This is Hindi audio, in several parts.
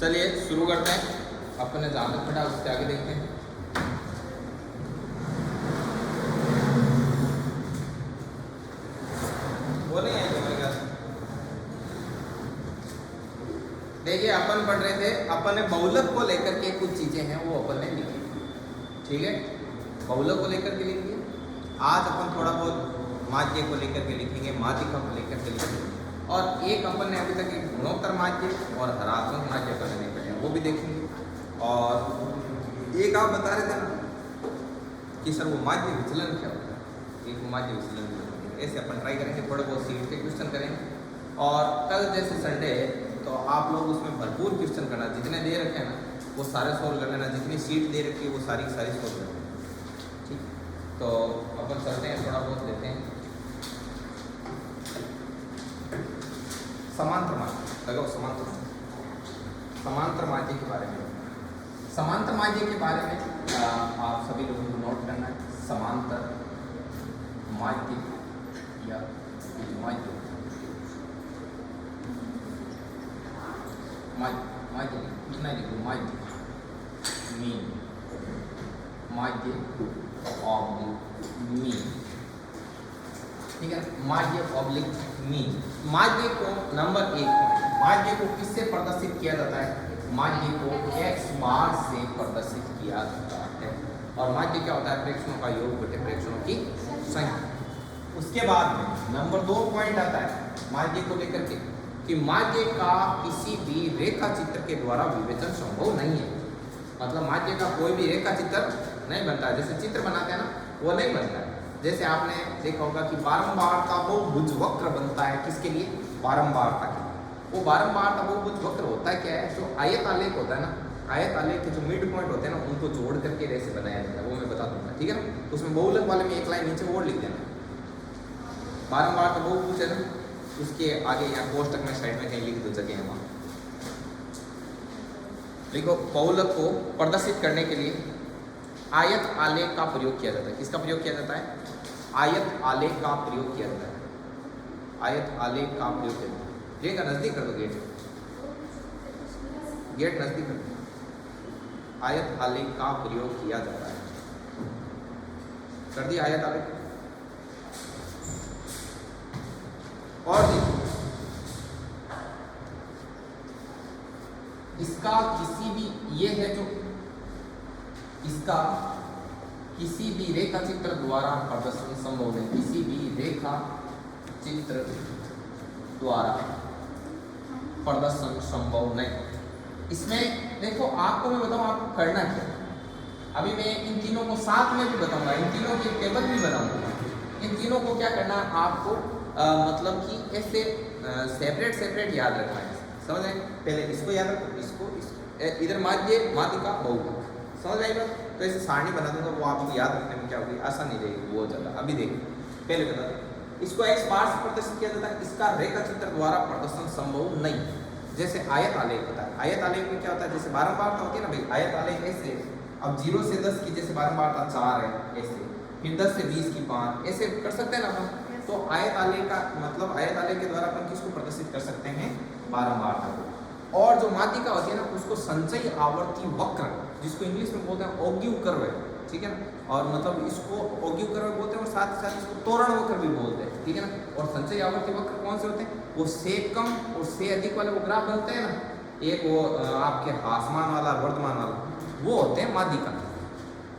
चलिए शुरू करते हैं। अपने जहाँ तक पढ़ा उससे आगे देखते हैं। वो नहीं आएगी मेरे ख्याल से। देखिए अपन पढ़ रहे थे, अपन ने बहुलक को लेकर के कुछ चीजें हैं वो अपन ने लिखी, ठीक है। बहुलक को लेकर के लिखी। आज अपन थोड़ा बहुत माध्य को लेकर के लिखेंगे, माध्यिका को लेकर के लिखेंगे, और एक अपन ने अभी तक एक गुणोत्तर माध्य और हरात्मक माध्य अपन नहीं पढ़े, वो भी देखेंगे। और एक आप बता रहे थे ना कि सर वो माध्य विचलन क्या होता है, एक माध्य विचलन ऐसे अपन ट्राई करेंगे, थोड़े बहुत सीट के क्वेश्चन करेंगे। और कल जैसे संडे है तो आप लोग उसमें भरपूर क्वेश्चन करना, जितने दे रखे हैं ना वो सारे सोल्व कर लेना, जितनी सीट दे रखी है वो सारी की सारी सोल्व कर लेना, ठीक। तो अपन चलते हैं, थोड़ा बहुत लेते हैं। समांतर माध्य लगाओ, समांतर माध्य के बारे में। समांतर माध्य के बारे में आप सभी लोगों को नोट करना है। समांतर माध्य या माध्य माध्य कितना लिखो, माध्य मीन, माध्य ऑब्लिक मीन, ठीक है। माध्य ऑब्लिक मीन। माध्य को नंबर 1 पॉइंट, माध्य को किससे प्रदर्शित किया जाता है? माध्य को x बार से प्रदर्शित किया जाता है। और माध्य क्या होता है? प्रेक्षणों का योग बटे प्रेक्षणों की संख्या। उसके बाद में नंबर 2 पॉइंट आता है माध्य को लेकर के कि माध्य का किसी भी रेखा चित्र के द्वारा विवेचन संभव नहीं है। मतलब माध्य का कोई भी रेखा चित्र नहीं बनता है, जैसे चित्र बनाते हैं ना वो नहीं बनता है। जैसे आपने देखा होगा कि बारंबारता बहुभुज वक्र बनता है, किसके लिए? बारंबारता के लिए। वो बारंबारता बहुभुज वक्र होता है क्या है? जो आयत आलेख होता है ना, आयत आलेख के जो मिड पॉइंट होते हैं ना उनको जोड़ करके ऐसे बनाया जाता है, वो मैं बता दूंगा, ठीक है ना। उसमें बहुलक वाले में एक लाइन नीचे और लिख देना, बारंबारता बहुभुज है ना, उसके आगे यहाँ कोष्टक में साइड में कहीं लिख दो जगह है वहाँ लिखो। बहुलक को प्रदर्शित करने के लिए आयत आलेख का प्रयोग किया जाता है। किसका प्रयोग किया जाता है? आयत आलेख का प्रयोग किया जाता है। आयत आलेख का प्रयोग किया जाता है। गेट का नजदीक कर दो, गेट नजदीक कर दो। आयत आलेख का प्रयोग किया जाता है। कर दिया आयत आलेख। और देखो इसका किसी भी, ये है जो इसका किसी भी रेखा चित्र द्वारा प्रदर्शन संभव है। किसी भी रेखा चित्र द्वारा प्रदर्शन संभव नहीं। इसमें देखो आपको मैं बताऊं आपको करना क्या। अभी मैं इन तीनों को साथ में भी बताऊंगा, इन तीनों की टेबल भी बनाऊंगा। इन तीनों को क्या करना है आपको, मतलब कि ऐसे सेपरेट याद रखना है, समझ आए? पहले इसको याद रखो, इसको इधर माध्य माध्यिका बहुलक, समझ आई बात? तो ऐसे सारणी बना दूंगा, वो आपको याद रखने में क्या होगी, आसानी रहेगी बहुत ज़्यादा। अभी देखिए पहले बता दो, इसको x बार से प्रदर्शित किया जाता है। इसका रेखा चित्र द्वारा प्रदर्शन संभव नहीं। जैसे आयत आलेख होता है, आयत आलेख में क्या होता है? जैसे बारंबारता होती है ना भाई, आयत आलेख ऐसे, अब 0 से 10 की जैसे बारंबारता 4 है ऐसे, फिर 10 से 20 की 5 ऐसे कर सकते हैं ना अपन। तो आयत आलेख का मतलब आयत आलेख के द्वारा अपन किसको प्रदर्शित कर सकते हैं? बारंबारता को। और जो माध्यिका होती है ना उसको संचयी आवर्ती वक्र, जिसको इंग्लिश में बोलते हैं ऑग्यू कर्व, ठीक है ना। और मतलब इसको ऑग्यू कर्व बोलते हैं और साथ ही साथ इसको तोरण वक्र भी बोलते हैं, ठीक है ना। और संचयी आवर्ती वक्र कौन से होते हैं? वो से कम और से अधिक वाले वो ग्राफ बनते हैं ना, एक वो आपके आसमान वाला वर्तमान वाला, वो होते हैं माध्यिका।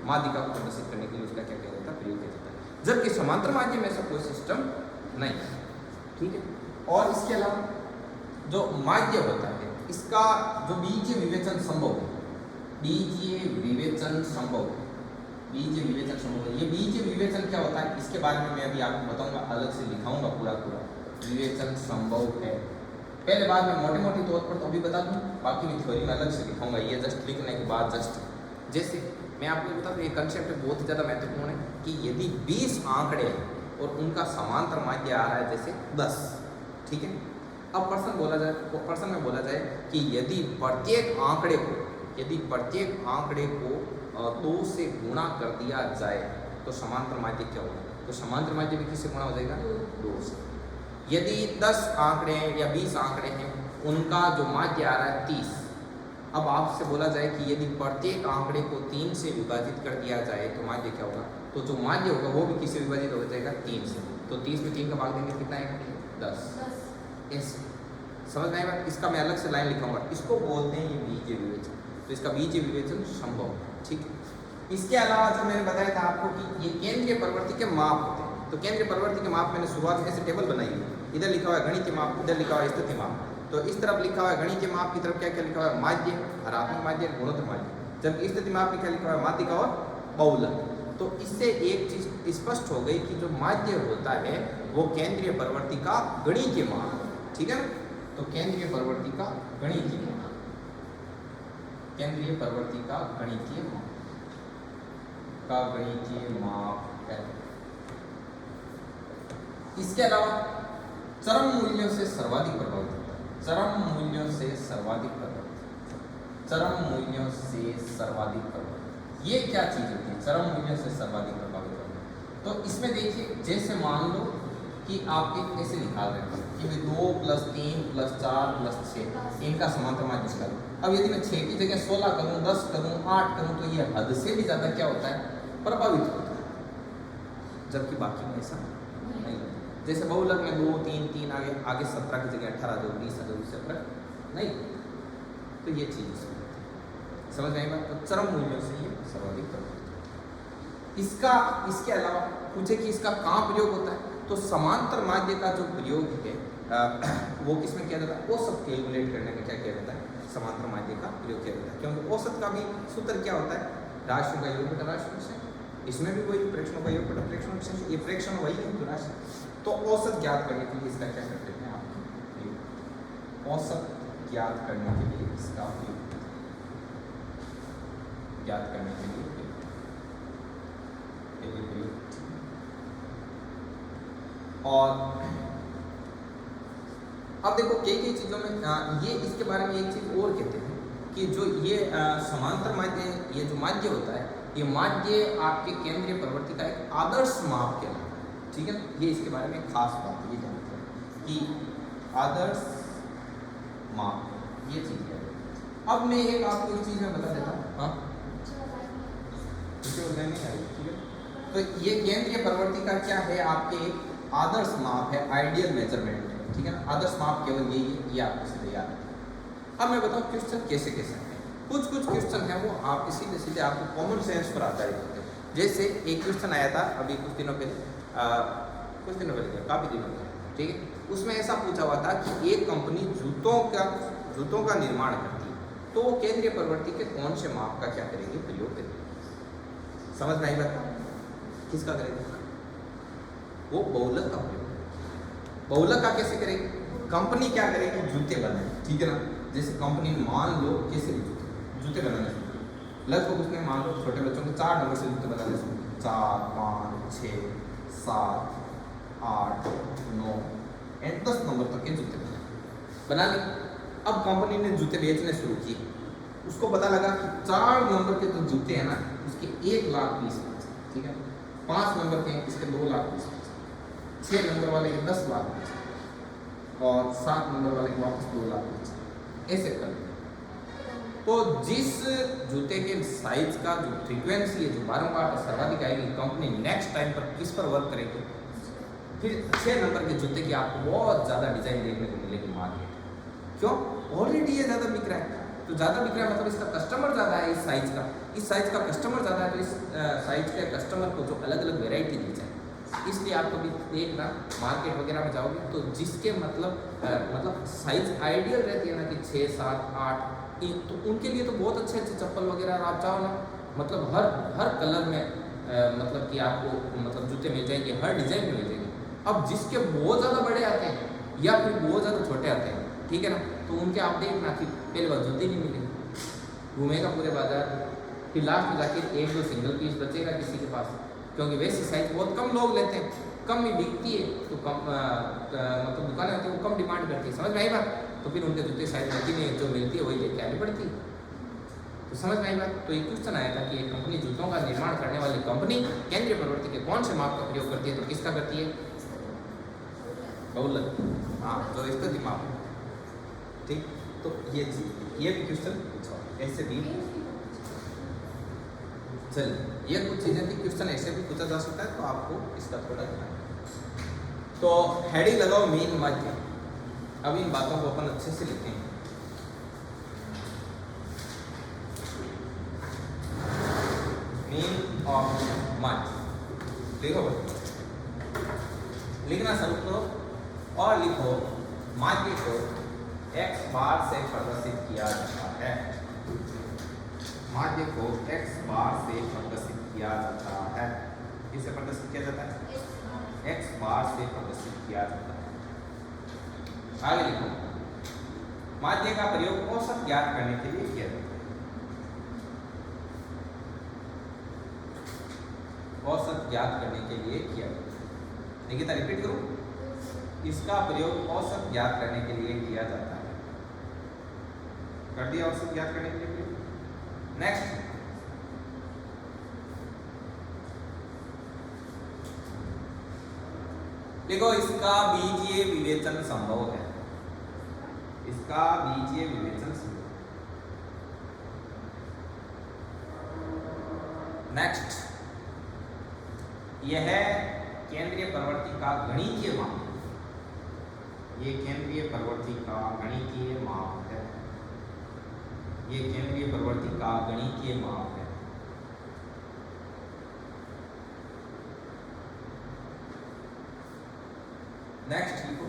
माध्यिका को प्रदर्शित करने के लिए उसका क्या किया जाता है? प्रयोग किया जाता है। जबकि समांतर माध्य में ऐसा कोई सिस्टम नहीं, ठीक है। और इसके अलावा जो माध्य होता है इसका जो बीजीय विवेचन संभव है, बीजीय विवेचन संभव, बीजीय विवेचन संभव है। ये बीजीय विवेचन क्या होता है इसके बारे में मैं अभी आपको बताऊंगा, अलग से लिखाऊंगा पूरा विवेचन संभव है। पहले बाद में मोटे मोटे तौर पर तो अभी बता दूं, बाकी मैं थ्योरी में अलग से लिखाऊंगा। ये जस्ट लिखने के बाद जैसे मैं आपको बता दूं, ये कंसेप्ट बहुत ही ज़्यादा महत्वपूर्ण है कि यदि 20 आंकड़े और उनका समांतर माध्य आ रहा है जैसे 10, ठीक है। अब प्रश्न बोला जाए, तो प्रश्न में बोला जाए कि यदि प्रत्येक आंकड़े को 2 से गुणा कर दिया जाए तो समांतर माध्य क्या होगा? तो समांतर माध्य भी किससे गुणा हो जाएगा? 2 से। यदि 10 आंकड़े हैं या 20 आंकड़े हैं, उनका जो माध्य आ रहा है 30, अब आपसे बोला जाए कि यदि प्रत्येक आंकड़े को 3 से विभाजित कर दिया जाए तो माध्य क्या होगा, तो जो माध्य होगा वो भी किससे विभाजित हो जाएगा, 3 से। तो 30 में 3 का भाग देंगे कितना आएगा, 10। ऐसे समझ में आएगा। इसका मैं अलग से लाइन लिखाऊंगा, इसको बोलते हैं ये बीजीय विवेचन। तो इसका बीजीय विवेचन संभव, ठीक है। इसके अलावा जो मैंने बताया था आपको कि ये केंद्रीय प्रवृत्ति के माप होते हैं। तो केंद्रीय प्रवृत्ति के माप मैंने शुरुआत में ऐसे टेबल बनाई है, इधर लिखा हुआ है गणितीय माप, इधर लिखा हुआ है स्थिति माप। तो इस तरफ लिखा हुआ है गणितीय माप की तरफ क्या क्या लिखा हुआ है, माध्य, हरात्मक माध्य, गुणोत्तर माध्य। जबकि स्थिति माप में क्या लिखा हुआ है, माध्यिका और बहुलक। तो इससे एक चीज स्पष्ट हो गई कि जो माध्य होता है वो केंद्रीय प्रवृत्ति का गणितीय माप, ठीक है ना। तो केंद्रीय प्रवृत्ति का गणितीय माप, केंद्रीय प्रवृत्ति का गणितीय माप है। इसके अलावा चरम मूल्यों से सर्वाधिक प्रभावित होता है, चरम मूल्यों से सर्वाधिक प्रभावित, चरम मूल्यों से सर्वाधिक प्रभावित। ये क्या चीज होती है, चरम मूल्यों से सर्वाधिक प्रभावित होता है। तो इसमें देखिए, जैसे मान लो कि आप एक ऐसे निकाल रहे हैं कि 2 + 3 + 4 + 6 इनका समांतर माध्य निकालो। अब यदि मैं 6 की जगह 16 करूँ, 10 करूँ, 8 करूँ, तो ये हद से भी ज़्यादा क्या होता है, प्रभावित होता है। जबकि बाकी में ऐसा नहीं होता। जैसे बहुलक में 2, 3, 3 आगे 17 की जगह 18 दो, 20 दो, इससे फर्क नहीं। तो ये चीज़ समझ में आएगा। तो चरम मूल्यों से ये सर्वाधिक प्रभावित। इसके अलावा पूछे कि इसका कहाँ प्रयोग होता है, तो समांतर माध्य का जो प्रयोग है वो किसमें किया जाता है, औसत कैलकुलेट करने में क्या किया जाता है, समांतर माध्य का प्रयोग किया जाता है। क्योंकि औसत का भी सूत्र क्या होता है, राशियों का योग बटा राशियों से। इसमें भी वही प्रेक्षणों का योग बटा प्रेक्षणों से, ये प्रेक्षण वही है जो राशि। तो औसत ज्ञात करने के लिए इसका क्या करते हैं आप, औसत ज्ञात करने के लिए इसका उपयोग, ज्ञात करने के लिए प्रयोग। और अब देखो कई चीज़ों में ये इसके बारे में एक चीज़ और कहते हैं कि जो ये समांतर माध्य, ये जो माध्य होता है, ये माध्य आपके केंद्रीय प्रवृत्ति का एक आदर्श माप कहलाता है, ठीक है। ये इसके बारे में खास बात ये जानते हैं कि आदर्श माप ये चीज़ है। अब मैं एक आपको एक चीज़ में बता देता हूँ, हाँ नहीं आई, ठीक है। तो ये केंद्रीय प्रवृत्ति का क्या है, आपके एक आदर्श माप है, आइडियल मेजरमेंट है, ठीक है ना। आदर्श माप केवल यही है, ये आपको सीधे याद है। अब मैं बताऊँ क्वेश्चन कैसे कैसे हैं। कुछ क्वेश्चन है वो आप सीधे सीधे आपको कॉमन सेंस पर आधारित होते हैं। जैसे एक क्वेश्चन आया था अभी कुछ दिनों पहले, काफ़ी दिनों पहले, ठीक है। उसमें ऐसा पूछा हुआ था कि एक कंपनी जूतों का निर्माण करती है, तो वो केंद्रीय प्रवृत्ति के कौन से माप का क्या करेगी, प्रयोग करेगी। समझ नहीं बता किसका करेगी, वो बहुलक का प्रयोग करेगी। बहुलक का कैसे करेगी, कंपनी क्या करेगी, जूते बनाए, ठीक है ना। जैसे कंपनी मान लो कैसे भी जूते बनाने शुरू, लगभग उसने मान लो छोटे बच्चों के 4 नंबर से जूते बनाने शुरू, 4, 5, 6, 7, 8, 9 एंड 10 नंबर तक के जूते बना लिए। अब कंपनी ने जूते बेचने शुरू किए, उसको पता लगा कि 4 नंबर के जो जूते हैं ना, उसके 1 लाख पीस, ठीक है। 5 नंबर के इसके 2 लाख पीस, 6 नंबर वाले के 10 लाख पीस, और 7 नंबर वाले के वापस 2 लाख पीस, ऐसे कर। तो जिस जूते के साइज का जो फ्रीक्वेंसी है, जो बारंबार सर्वाधिक आएगी, कंपनी नेक्स्ट टाइम पर किस पर वर्क करेगी, फिर 6 नंबर के जूते की आपको बहुत ज़्यादा डिजाइन देखने को मिलेगी मार्केट। क्यों, ऑलरेडी ये ज़्यादा बिक रहा है, तो ज़्यादा बिक रहा है मतलब इसका कस्टमर ज़्यादा है, इस साइज का कस्टमर ज़्यादा है, तो इस साइज के कस्टमर को जो अलग अलग वेराइटी दी जाए। इसलिए आप कभी देखना मार्केट वगैरह में जाओगे तो जिसके मतलब साइज आइडियल रहती है ना कि 6, 7, 8, तो उनके लिए तो बहुत अच्छे चप्पल वगैरह आप चाहो ना, मतलब हर कलर में मतलब कि आपको मतलब जूते मिल जाएंगे, हर डिज़ाइन में मिल जाएंगे। अब जिसके बहुत ज़्यादा बड़े आते हैं या फिर बहुत ज़्यादा छोटे आते हैं, ठीक है ना, तो उनके आप देखना कि पहले बार जूते नहीं मिलेंगे, घूमेगा पूरे बाजार, फिर लास्ट में जाके 1-2 सिंगल पीस बचेगा किसी के पास, क्योंकि वैसी साइज बहुत कम लोग लेते हैं, कम में बिकती है, तो कम मतलब दुकानें होती है वो कम डिमांड करती है। समझ में आई बात, तो फिर उनके जूते साइज होती नहीं, जो मिलती है वही लेके आनी पड़ती है। तो समझ में आई बात। तो एक क्वेश्चन आया था कि एक कंपनी जूतों का निर्माण करने वाली कंपनी केंद्रीय प्रवृत्ति के कौन से माप का प्रयोग करती है, तो किसका करती है, बहुलक, हाँ, जो इसका दिमाग, ठीक। तो ये भी क्वेश्चन पूछा, ऐसे भी चलिए ये कुछ चीजें थी, क्वेश्चन ऐसे भी पूछा जा सकता है, तो आपको इसका थोड़ा ध्यान। तो हेडिंग लगाओ मीन माध्य। अब इन बातों को अपन अच्छे से लिखेंगे। मीन ऑफ माध्य लिखो भाई, लिखना शुरू करो और लिखो माध्य को x बार से प्रदर्शित किया जाता है। माध्य को x बार से प्रदर्शित किया जाता है। किससे प्रदर्शित किया जाता है? x बार से प्रदर्शित किया जाता है। आगे लिखो, माध्य का प्रयोग औसत ज्ञात करने के लिए किया जाता है। औसत ज्ञात करने के लिए किया जाता है। देखिए रिपीट करो, इसका प्रयोग औसत ज्ञात करने के लिए किया जाता है। कर दिया औसत ज्ञात करने के लिए। नेक्स्ट, देखो इसका बीजीय विवेचन संभव है। इसका बीजीय विवेचन संभव। नेक्स्ट, यह केंद्रीय प्रवृत्ति का गणितीय माप है। ये केंद्रीय प्रवृत्ति का गणितीय माप है। ये केंद्रीय प्रवृत्ति का गणितीय माप है। नेक्स्ट लिखो,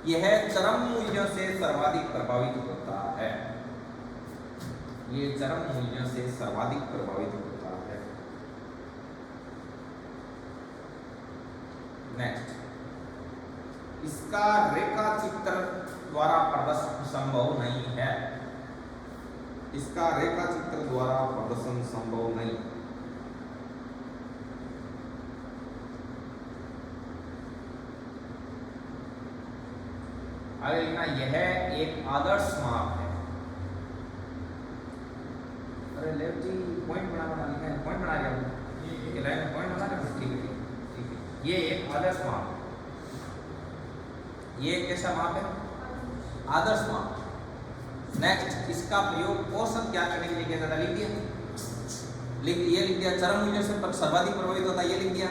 यह चरम मूल्यों से सर्वाधिक प्रभावित होता है। ये चरम मूल्यों से सर्वाधिक प्रभावित होता है। नेक्स्ट, इसका रेखा चित्र द्वारा प्रदर्शन संभव नहीं है। इसका रेखा चित्र द्वारा प्रदर्शन संभव नहीं। आगे लिखना, यह एक आदर्श माप है। अरे लेफ्ट जी पॉइंट बना लिखा है, पॉइंट बना लिया ये लाइन में पॉइंट बना लिया। ठीक है ठीक है, ये एक आदर्श माप है। ये कैसा माप है? आदर्श माप। नेक्स्ट, इसका प्रयोग औसत ज्ञात करने के लिए किया जाता है। लिख दिया, ये लिख दिया। चरम मूल्यों से सर्वाधिक प्रभावित होता है, ये लिख दिया।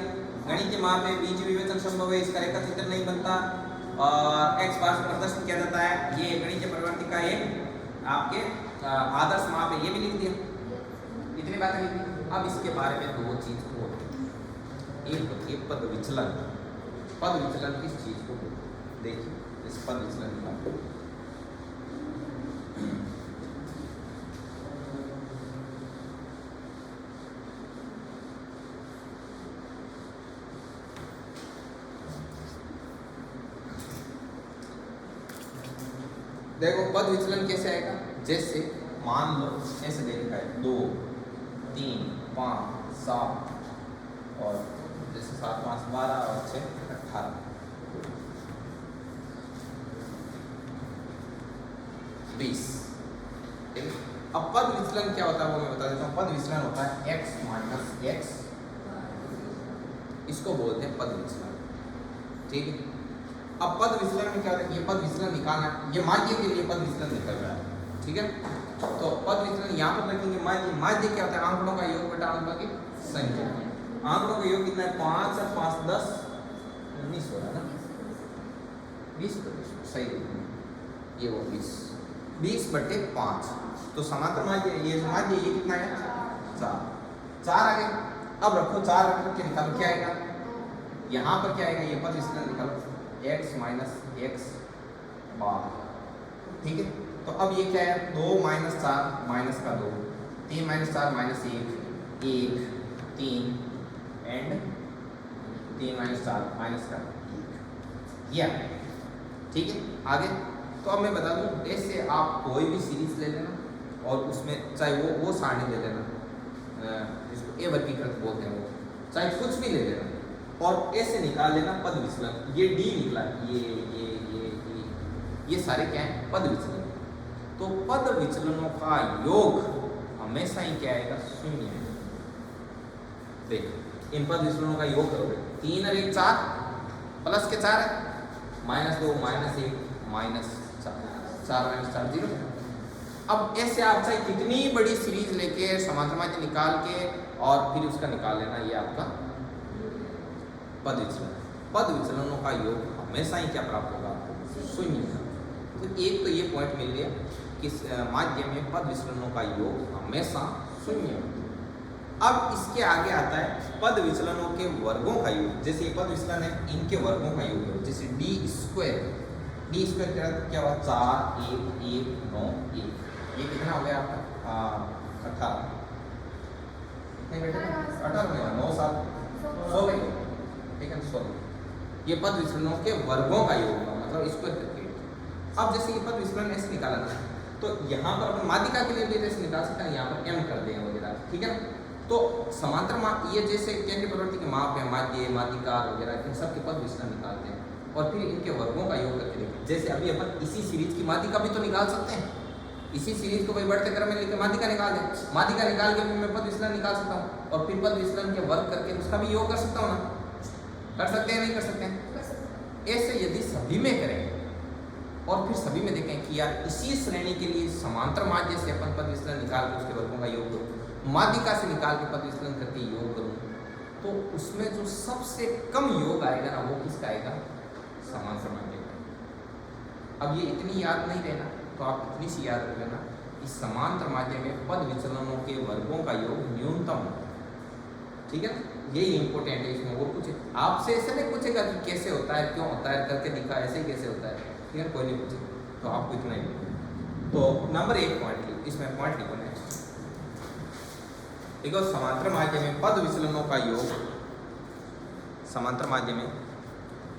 गणितीय माप है, बीजीय विवेचन संभव है, इसका रेखा चित्र नहीं बनता और x बार से प्रदर्शन किया जाता है। ये गणितीय प्रवृत्ति का एक आपके आदर्श माप है, ये भी लिख दिया। इतनी बातें लिख दी। अब इसके बारे में दो चीज और, एक होती है पद विचलन। पद विचलन किस चीज को बोलते हैं? देखिए इस पद विचलन निकालो। देखो पद विचलन कैसे आएगा? जैसे मान लो ऐसे दे रखा है 2 3 5 7 और जैसे 7 5 12 और 6 18। अब पद विचलन क्या होता है वो मैं बता देता हूँ। पद विचलन होता है x माइनस x, इसको बोलते हैं पद विचलन। ठीक है, अब पद विचलन में क्या होता है? ये पद विचलन निकालना है, ये माध्य के लिए पद विचलन निकल रहा है। ठीक है, तो पद विचलन यहाँ पर रखेंगे। माध्य, माध्य क्या होता है? आंकड़ों का योग बटा आंकड़ों की संख्या। आंकड़ों का योग कितना है? 5 और 5 10 19 हो रहा है ना, 20 सही है, ये वो 20 बटे 5। तो समांतर माध्य ये माध्य ये कितना है? 4 आ गए। अब रखो 4 रख के निकालो क्या आएगा? यहाँ पर क्या आएगा? ये पद विचलन निकालो x माइनस x बार। ठीक है, तो अब ये क्या है? 2 माइनस 4 माइनस का 2, 3 minus 4 minus 1 1 3 and 3 minus 4 minus का 1 या। ठीक है, आगे तो अब मैं बता दूं, ऐसे आप कोई भी सीरीज ले लेना और उसमें चाहे वो सारणी ले लेना, जिसको ए वर्गीकृत बोलते हैं, वो चाहे कुछ भी ले लेना और ऐसे निकाल लेना पद विचलन। ये डी निकला, ये सारे क्या है? पद विचलन। तो पद विचलनों का योग हमेशा ही क्या आएगा? 0 है। देख इन पद विचलनों का योग करोगे, 3 और 1 4 प्लस के 4 है, -2 -1 -4 4 - 4 0। अब ऐसे आप चाहे कितनी बड़ी सीरीज लेके समांतर माध्य निकाल के और फिर उसका निकाल लेना, ये आपका पद विचलन। पद विचलनों का योग हमेशा ही क्या प्राप्त होगा? शून्य। तो एक तो ये पॉइंट मिल गया कि माध्य में पद विचलनों का योग हमेशा शून्य। अब इसके आगे आता है पद विचलनों के वर्गों का योग। जैसे ये पद विचलन है, इनके वर्गों का योग है। जैसे डी स्क्वायर क्या हुआ? 4 1 1 9 1। ये कितना हो गया आपका? 18 नहीं बेटा, 18 नहीं, 9 7 16, ठीक है 16। ये पद विचलनों के वर्गों का योग है, मतलब स्क्वायर करके। अब जैसे ये पद विचलन ऐसे निकाला था, तो यहाँ पर अपन माध्यिका के लिए भी ऐसे निकाल सकते हैं, यहाँ पर m कर दें वगैरह, ठीक है ना। तो समांतर ये जैसे केंद्रीय प्रवृत्ति के माप है, माध्य माध्यिका वगैरह, इन सब के पद विचलन निकालते हैं और फिर इनके वर्गों का योग करके देखें। जैसे अभी अपन इसी सीरीज की माध्यिका भी तो निकाल सकते हैं। इसी सीरीज को भाई बढ़ते क्रम में लेकर माध्यिका निकाल दें, माध्यिका निकाल के मैं पद विचलन निकाल सकता हूँ और फिर पद विचलन के वर्ग करके उसका भी योग कर सकता हूँ ना। कर सकते हैं नहीं कर सकते हैं? ऐसे यदि सभी में करें और फिर सभी में देखें कि यार इसी श्रेणी के लिए समांतर माध्य से अपन पद विचलन निकाल के उसके वर्गों का योग करूँ, माध्यिका से निकाल के पद विचलन करके योग करूँ, तो उसमें जो सबसे कम योग आएगा ना, वो किसका आएगा? समांतर माध्य का। अब ये इतनी याद नहीं रहना, तो आप इतनी सी याद रख लेना कि समांतर माध्य में पद विचलनों के वर्गों का योग न्यूनतम होता है, ठीक है ना। यही इंपॉर्टेंट है। इसमें वो पूछे आपसे ऐसे नहीं पूछेगा कि कैसे होता है, क्यों होता है, करके दिखा ऐसे कैसे होता है, ठीक है, कोई नहीं पूछेगा। तो आपको इतना ही। तो नंबर 1 पॉइंट इसमें पॉइंट लिखो नेक्स्ट। देखो समांतर माध्य में पद विचलनों का योग, समांतर माध्य में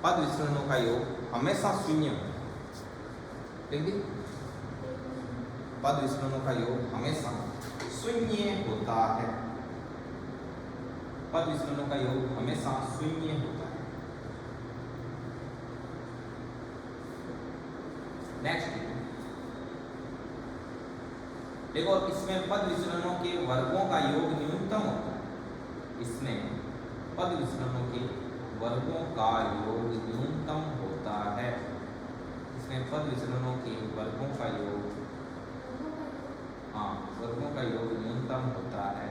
पद विचलनों का योग हमेशा शून्य होता है। ठीक है, पद विचलनों का योग हमेशा शून्य होता है। पद विचलनों का योग हमेशा शून्य होता है। नेक्स्ट देखो, इसमें पद विचलनों के वर्गों का योग न्यूनतम होता है। इसमें पद विचलनों के वर्गों का योग न्यूनतम होता है। इसमें पद विचलनों के वर्गों का योग, हाँ, वर्गों का योग न्यूनतम होता है।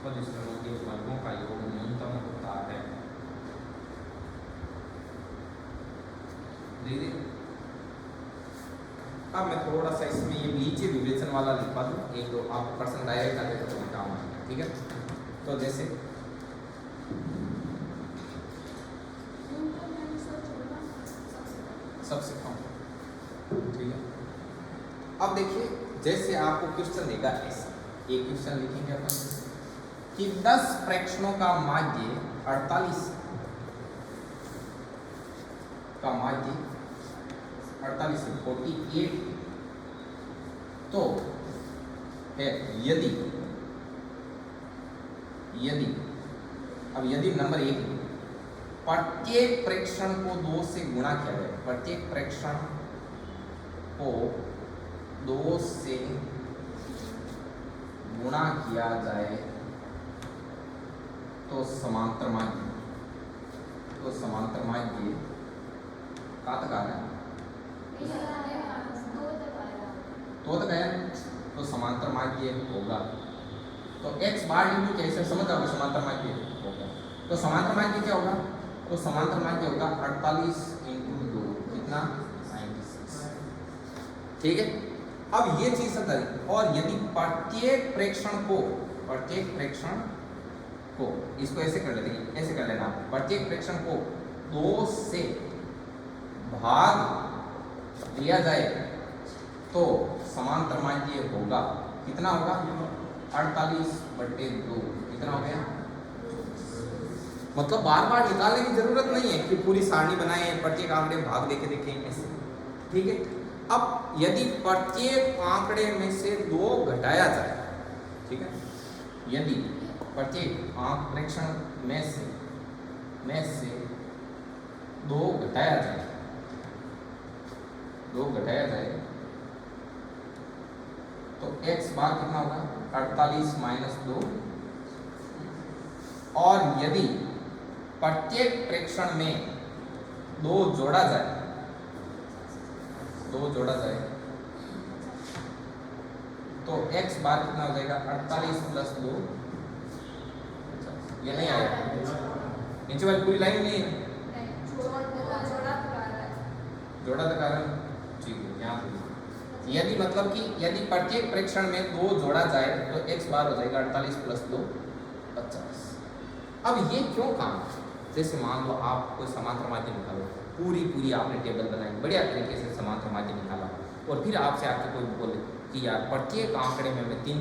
पद विचलनों के वर्गों का योग न्यूनतम होता है। अब मैं थोड़ा सा इसमें ये नीचे विवेचन वाला लिखवा दूँ, एक दो आप प्रश्न डायरेक्ट आते तो काम आएगा, ठीक है। तो जैसे सबसे कम, ठीक है। अब देखिए, जैसे आपको क्वेश्चन देगा ऐसा, एक क्वेश्चन लिखेंगे अपन कि 10 प्रेक्षणों का माध्य 48 का माध्य 48 तो है यदि अब यदि नंबर 1 प्रत्येक प्रेक्षण को 2 से गुणा किया जाए, प्रत्येक प्रेक्षण को 2 से गुणा किया जाए तो समांतर माध्य, कहाँ तक आ रहा है? तो तक है, तो समांतर माध्य होगा। तो x बार इंटू कैसे समझ आओगे, समांतर माध्य होगा। तो समांतर माध्य क्या होगा? तो समांतर माध्य होगा 48 × 2 कितना? 96, ठीक है। अब ये चीज समझ आई। और यदि प्रत्येक प्रेक्षण को इसको ऐसे कर लेते हैं, ऐसे कर लेना, प्रत्येक प्रेक्षण को 2 से भाग दिया जाए तो समांतर माध्य होगा, कितना होगा? 48/2, कितना हो गया? मतलब बार बार निकालने की जरूरत नहीं है कि पूरी सारणी बनाए, प्रत्येक आंकड़े में भाग देके देखें ऐसे, ठीक है। अब यदि प्रत्येक आंकड़े में से 2 घटाया जाए, ठीक है, यदि प्रत्येक प्रेक्षण में से 2 घटाया जाए, तो x बार कितना होगा? 48 - 2। और यदि प्रत्येक प्रेक्षण में दो जोड़ा जाए, दो जोड़ा जाए तो x बार कितना हो जाएगा 48 प्लस 2, ये नहीं आएगा, नीचे वाली पूरी लाइन नहीं है, जोड़ा तो कारण ठीक है यहाँ पे। यदि मतलब कि यदि प्रत्येक प्रेक्षण में दो जोड़ा जाए तो x बार हो जाएगा 48 प्लस 2 50। अब ये क्यों काम, जैसे मान लो आप कोई समांतर माध्य निकालो, पूरी आपने टेबल बनाई, बढ़िया तरीके से समांतर माध्य निकाला, और फिर आपसे आके कोई बोले कि यार प्रत्येक आंकड़े में मैं तीन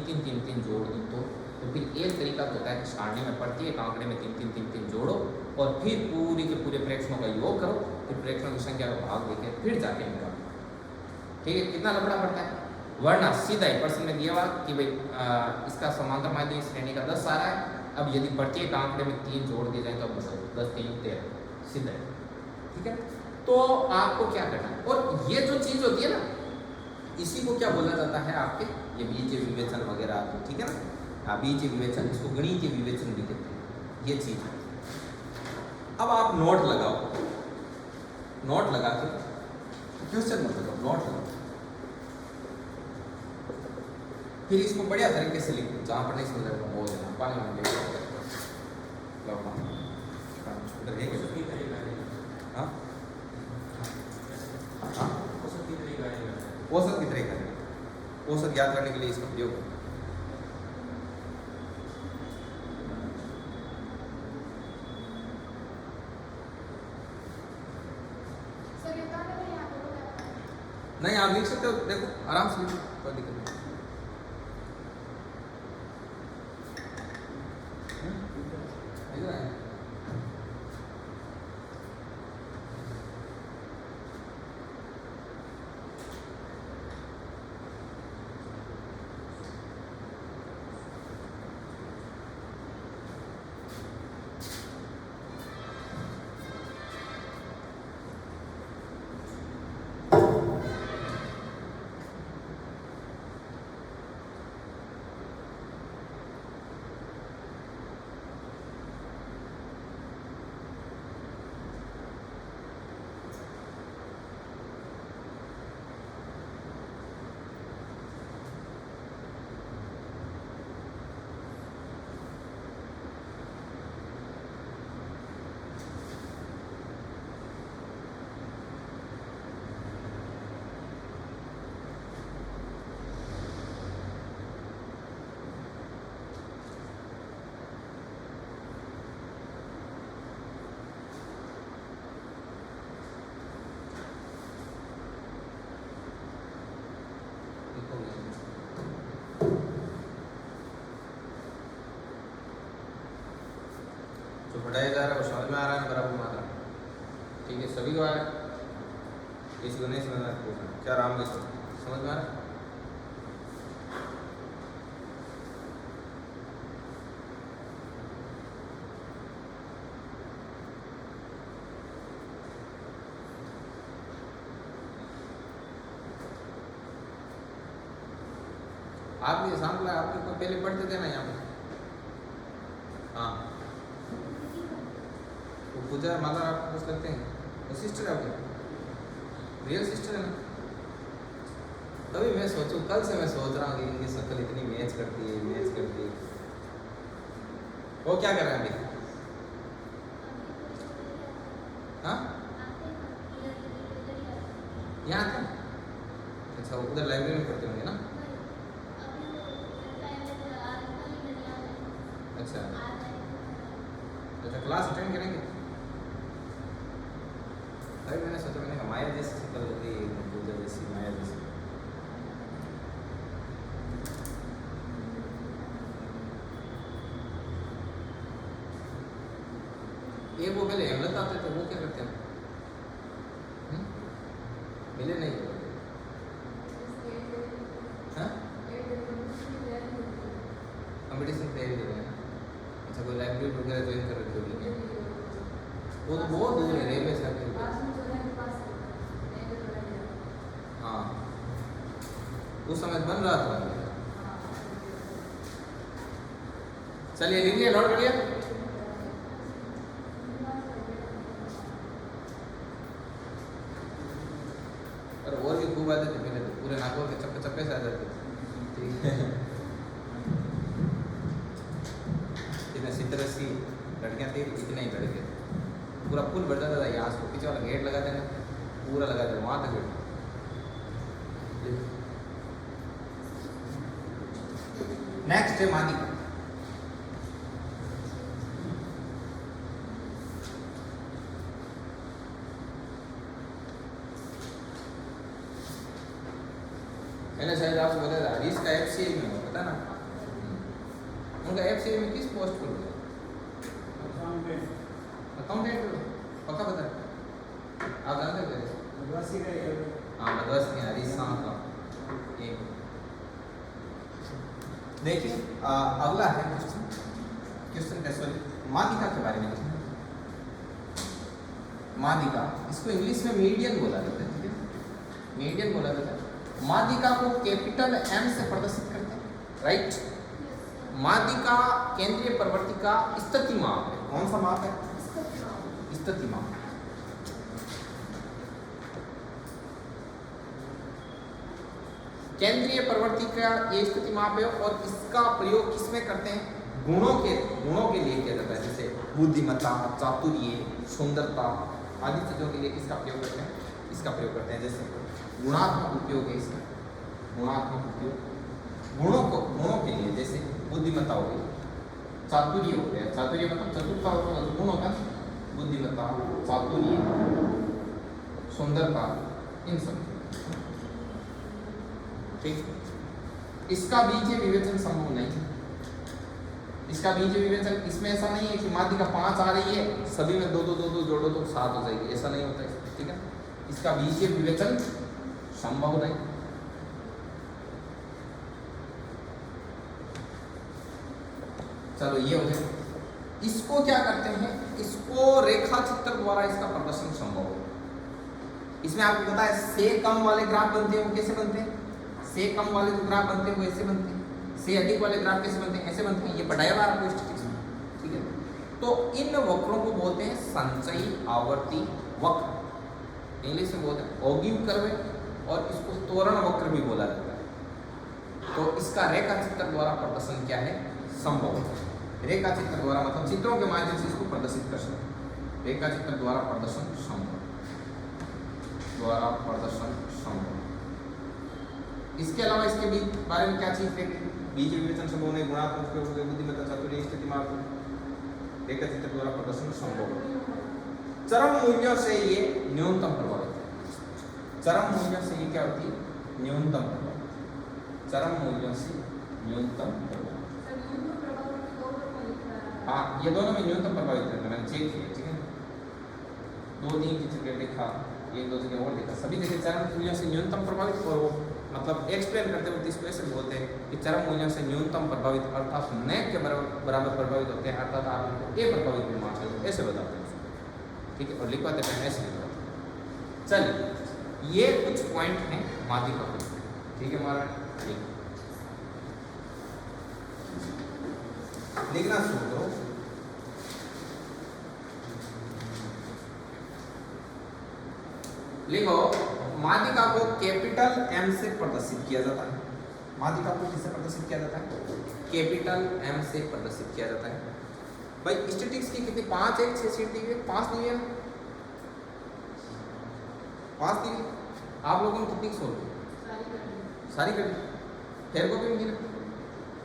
जोड़ दूँ, तो फिर एक तरीका तो होता है कि सारणी में प्रत्येक आंकड़े में तीन जोड़ो और फिर पूरी के पूरे प्रेक्षणों का योग करो, फिर प्रेक्षणों की संख्या का भाग देके फिर जाके निकालो। ठीक है, कितना लफड़ा पड़ता है, वरना सीधा ही प्रश्न में दिया हुआ कि भाई इसका समांतर माध्य श्रेणी का 10 आ रहा है, अब यदि प्रत्येक आंकड़े में 3 जोड़ दिए जाए तो अब बताओ 10 3 13 सीधा है। ठीक है, तो आपको क्या करना है, और ये जो चीज होती है ना, इसी को क्या बोला जाता है आपके ये बीजीय विवेचन वगैरह, ठीक है ना, बीजीय विवेचन, इसको गणितीय विवेचन भी कहते हैं, ये चीज है। अब आप नोट लगाओ, नोट लगा के क्वेश्चन मत लगाओ, नोट लगाओ, फिर इसको बढ़िया तरीके से लिखो, जहां पर नहीं समझ आएगा वो देना, पानी में ले लो उधर है क्या, हां हां औसत की तरह करेगा, औसत याद करने के लिए इसका प्रयोग करो। नहीं आप लिख सकते हो, देखो आराम से लिखो, कोई दिक्कत नहीं। जो पढ़ाया जा रहा है वो समझ में आ रहा है बराबर मात्रा, ठीक है, सभी को आ रहा है, किसी को नहीं समझ में आ रहा, क्या राम के समझ में आ रहा है? आप ये एग्जाम्पल आपने को पहले पढ़ते थे ना यहाँ पे, हाँ वो पूजा माला आप पूछ सकते हैं, वो सिस्टर है आपकी, रियल सिस्टर है ना। तभी मैं सोचूं, कल से मैं सोच रहा हूँ कि इनकी शक्ल इतनी मैच करती है। वो क्या कर रहे हैं अभी? हाँ यहाँ था, अच्छा उधर लाइब्रेरी में पढ़ते होंगे ना। अच्छा क्लास अटेंड करेंगे। अरे मैंने सोचा, मैंने कहा माया जैसी शक्ल होती है, पूजा जैसी, माया जैसी। एक वो पहले हेमलत आते थे, वो क्या करते हैं? मिले नहीं कंपटीशन तैयारी कर रहे हैं। अच्छा कोई लाइब्रेरी वगैरह ज्वाइन कर रखी होगी, वो तो बहुत दूर है, रेलवे सर्कल पे। हाँ उस समय बन रहा था। चलिए लीजिए, नोट करिए। खूब आते थे पहले, तो पूरे नागौर के चप्पे चप्पे से आ जाते थे। ठीक है, इतने 70-80 लड़कियाँ थी, इतने ही लड़के, पूरा फुल भर जाता था। यहाँ से पीछे वाला गेट लगा देना, पूरा लगा देना वहाँ तक गेट। नेक्स्ट है मादिका। मैंने शायद आपको बताया था, इसका एफसीआई में होता है ना, उनका एफसीआई में किस पोस्ट पर होता है? अकाउंटेंट। पक्का पता है? आप जानते हो? हाँ, मदरस में हरीश शाह का एक। देखिए अगला है क्वेश्चन सॉरी मादिका के बारे में। मादिका, इसको इंग्लिश में मीडियन बोला जाता है। ठीक है, मीडियन बोला जाता है। मादिका को कैपिटल एम से प्रदर्शित करते हैं, राइट। मादिका केंद्रीय प्रवृत्ति का स्थिति माप है। कौन सा माप है? स्थिति माप। केंद्रीय प्रवृत्ति का ये स्थिति माप है और इसका प्रयोग किसमें करते हैं? गुणों के लिए किया जाता है, जैसे बुद्धिमत्ता, चातुर्य, सुंदरता आदि चीजों के लिए इसका प्रयोग करते हैं। जैसे गुणात्मक उपयोग है इसका, गुणात्मक उपयोग गुणों के लिए, जैसे बुद्धिमत्ता हो गई, चातुर्य हो गया, चातुर्य मतलब चतुरता होता है, गुण होता है, बुद्धिमत्ता, चातुर्य, सुंदरता, इन सब। ठीक, इसका बीजीय विवेचन संभव नहीं है। इसका बीजीय विवेचन, इसमें ऐसा नहीं है कि मादिका 5 आ रही है, सभी में 2 जोड़ो तो 7 हो जाएगी, ऐसा नहीं होता है। ठीक है, इसका बीजीय विवेचन संभव नहीं। चलो ये हो जाए। इसको क्या करते हैं? इसको रेखा चित्र द्वारा इसका प्रदर्शन संभव है। इसमें आपको पता है से कम वाले ग्राफ बनते हैं, वो कैसे बनते हैं? से कम वाले जो ग्राफ बनते हैं वो ऐसे बनते हैं, से अधिक वाले ग्राफ कैसे बनते हैं? ऐसे बनते हैं। ये पढ़ाया हुआ आपको स्टैटिस्टिक्स में। ठीक है, तो इन वक्रों को बोलते हैं संचयी आवर्ती वक्र, इंग्लिश में बोलते हैं ऑगिव कर्व, और इसको त्वरण वक्र भी बोला जाता है। तो इसका रेखा चित्र द्वारा प्रदर्शन क्या है? संभव है। रेखा चित्र द्वारा मतलब चित्रों के माध्यम से इसको प्रदर्शित कर सकते हैं। रेखा चित्र द्वारा प्रदर्शन संभव, इसके अलावा इसके बारे में क्या चीज देखते? बीजीय विवेचन संभव नहीं, गुणात्मक उपयोग, बुद्धिमत्ता, चातुर्य, स्थिति माप, रेखा चित्र द्वारा प्रदर्शन संभव। चरम मूल्यों से ये न्यूनतम प्रभावित है। चरम मूल्यों से ये क्या होती है? न्यूनतम प्रभावित। चरम मूल्यों से न्यूनतम प्रभावित। हाँ, ये दोनों में न्यूनतम प्रभावित है, मैंने चेक किया। ठीक है, 2-3 की जगह देखा, 1-2 जगह और देखा, सभी जगह चरम मूल्यों से न्यूनतम प्रभावित। और वो मतलब एक्सप्लेन करते वक्त इसको ऐसे बोलते हैं कि चरम मूल्यों से न्यूनतम प्रभावित अर्थात न के बराबर प्रभावित होते हैं, अर्थात आप उनको ए प्रभावित भी मान सकते, ऐसे बताते हैं। ठीक है, और लिखवाते टाइम ऐसे लिखवाते। चलिए, ये कुछ पॉइंट हैं मादिका को। ठीक है, हमारा लिखना शुरू करो। लिखो, मादिका को कैपिटल एम से प्रदर्शित किया जाता है। मादिका को किससे प्रदर्शित किया जाता है? कैपिटल एम से प्रदर्शित किया जाता है। भाई स्टैटिस्टिक्स की कितनी 5 1 6 सीट दी हुई है, 5 दी हुई है, 5 दी हुई। आप लोगों ने कितनी सोल्व की? सारी कर दी। फेयर को भी नहीं,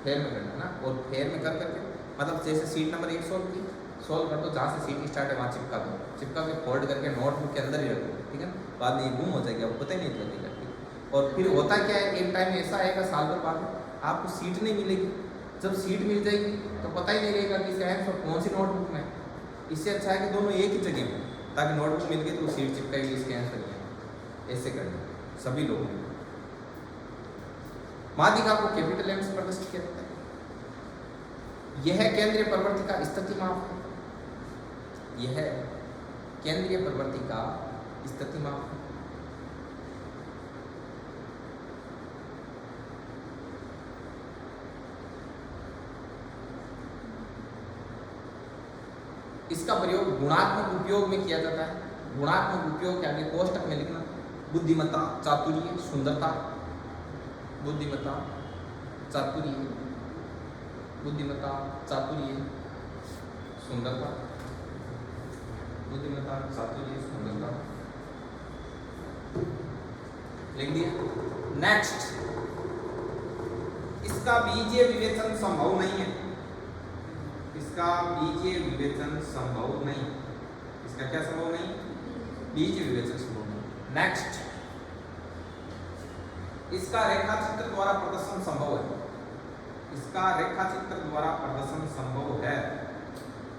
फेयर में करना ना, और फेयर में कर करके मतलब जैसे सीट नंबर 1 सोल्व की, सोल्व कर दो, जहाँ से सीट स्टार्ट है वहाँ चिपका दो, चिपका के फोल्ड करके नोटबुक के अंदर ही रखो। ठीक है, बाद में ये गुम हो जाएगी, आपको पता ही नहीं चलेगा। और फिर होता क्या है, एक टाइम ऐसा आएगा साल भर बाद आपको सीट नहीं मिलेगी। जब सीट मिल जाएगी तो पता ही नहीं रहेगा कि इसका आंसर कौन सी नोटबुक में। इससे अच्छा है कि दोनों एक ही जगह में, ताकि नोटबुक मिल गई तो सीट चिपकाएगी, इसके आंसर नहीं। ऐसे करना सभी लोग। मादिका को कैपिटल एम से प्रदर्शित किया जाता है। यह केंद्रीय प्रवृत्ति का स्थिति माप है। यह केंद्रीय प्रवृत्ति का स्थिति माप है। इसका प्रयोग गुणात्मक उपयोग में किया जाता है। गुणात्मक उपयोग के आगे कोष्टक में लिखना, बुद्धिमत्ता, चातुर्य, सुंदरता, बुद्धिमत्ता, चातुर्य, बुद्धिमत्ता, चातुर्य, सुंदरता, बुद्धिमत्ता, चातुर्य, सुंदरता, लिख दिया। नेक्स्ट, इसका बीजीय विवेचन संभव नहीं है, इसका बीजीय विवेचन संभव नहीं, इसका क्या संभव नहीं, बीजीय विवेचन संभव नहीं। नेक्स्ट, इसका रेखाचित्र द्वारा प्रदर्शन संभव है, इसका रेखाचित्र द्वारा प्रदर्शन संभव है,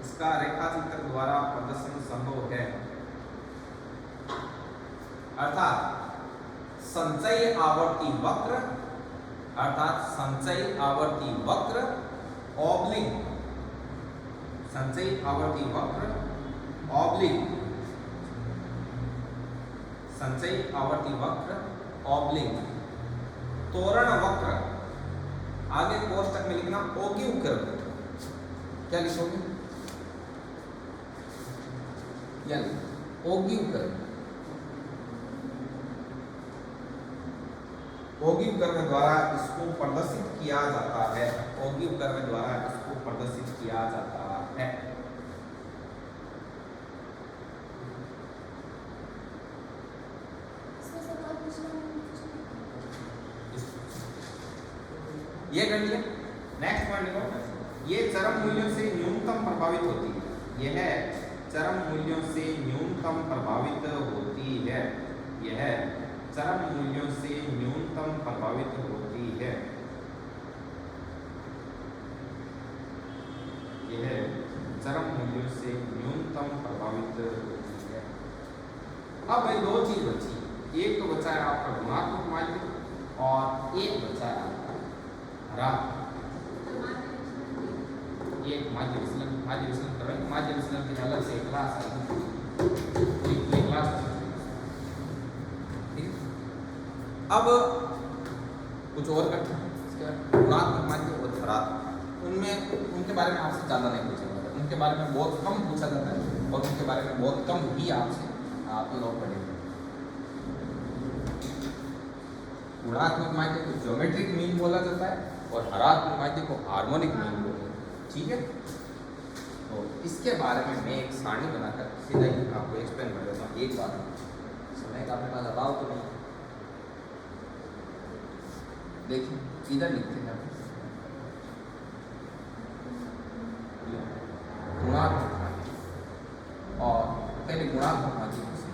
इसका रेखाचित्र द्वारा प्रदर्शन संभव है। अर्थात संचयी आवर्ती वक्र, अर्थात संचयी आवर्ती वक्र ऑब्लिक, संचयी आवर्ती वक्र ऑब्लिक, संचयी आवर्ती वक्र ऑब्लिक, तोरण वक्र, आगे कोष्टक में लिखना ओगिव कर्व, क्या लिखोगे, ओगिव कर्व, ओगिव कर्व द्वारा इसको प्रदर्शित किया जाता है, ओगिव कर्व द्वारा इसको प्रदर्शित किया जाता है। ये कर लिया। नेक्स्ट पॉइंट देखो, ये चरम मूल्यों से न्यूनतम प्रभावित होती है, यह चरम मूल्यों से न्यूनतम प्रभावित होती है, यह चरम मूल्यों से न्यूनतम प्रभावित होती है, यह चरम मूल्यों से न्यूनतम प्रभावित होती है। अब भाई दो चीज बची, एक तो बचा है आपका गुणात्मक माध्य और एक बचा है आपका हरात्मक। ये माध्य विचलन, माध्य विचलन कर रहे हैं, माध्य विचलन की अलग से क्लास है, एक क्लास। अब कुछ और करते हैं, इसके बाद गुणात्मक माध्य और हरात्मक, उनमें उनके बारे में आपसे ज़्यादा नहीं पूछा जाता है, उनके बारे में बहुत कम पूछा जाता है और उनके बारे में बहुत कम ही आपसे आप लोग पढ़ेंगे। गुणात्मक माध्य को ज्योमेट्रिक मीन बोला जाता है और हरात्मक माध्य को हार्मोनिक मीन बोला जाता है, ठीक है। तो इसके बारे में मैं एक सारणी बनाकर सीधा ही आपको एक्सप्लेन कर देता हूँ। एक बात समय का अपने पास अभाव तो नहीं, देखिए इधर लिखते हैं गुणात्मक माध्य, और पहले गुणात्मक माध्य से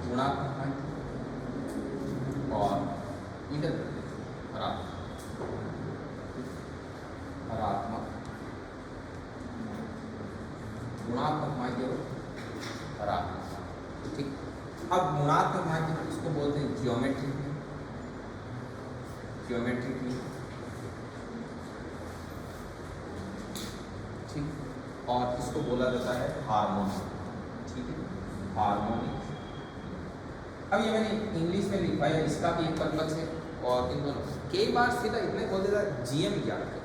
गुणात्मक माध्य और इधर हरात्मक, गुणात्मक माध्य और हरात्मक, ठीक। अब गुणात्मक माध्य इसको बोलते हैं ज्योमेट्रिक, ज्योमेट्रिक मीन, ठीक, और इसको बोला जाता है हार्मोनिक, ठीक है, हार्मोनिक। अब ये मैंने इंग्लिश में लिखा है, इसका भी एक पर्पज है और इन दोनों कई बार सीधा इतने बोल देता है जीएम याद कर,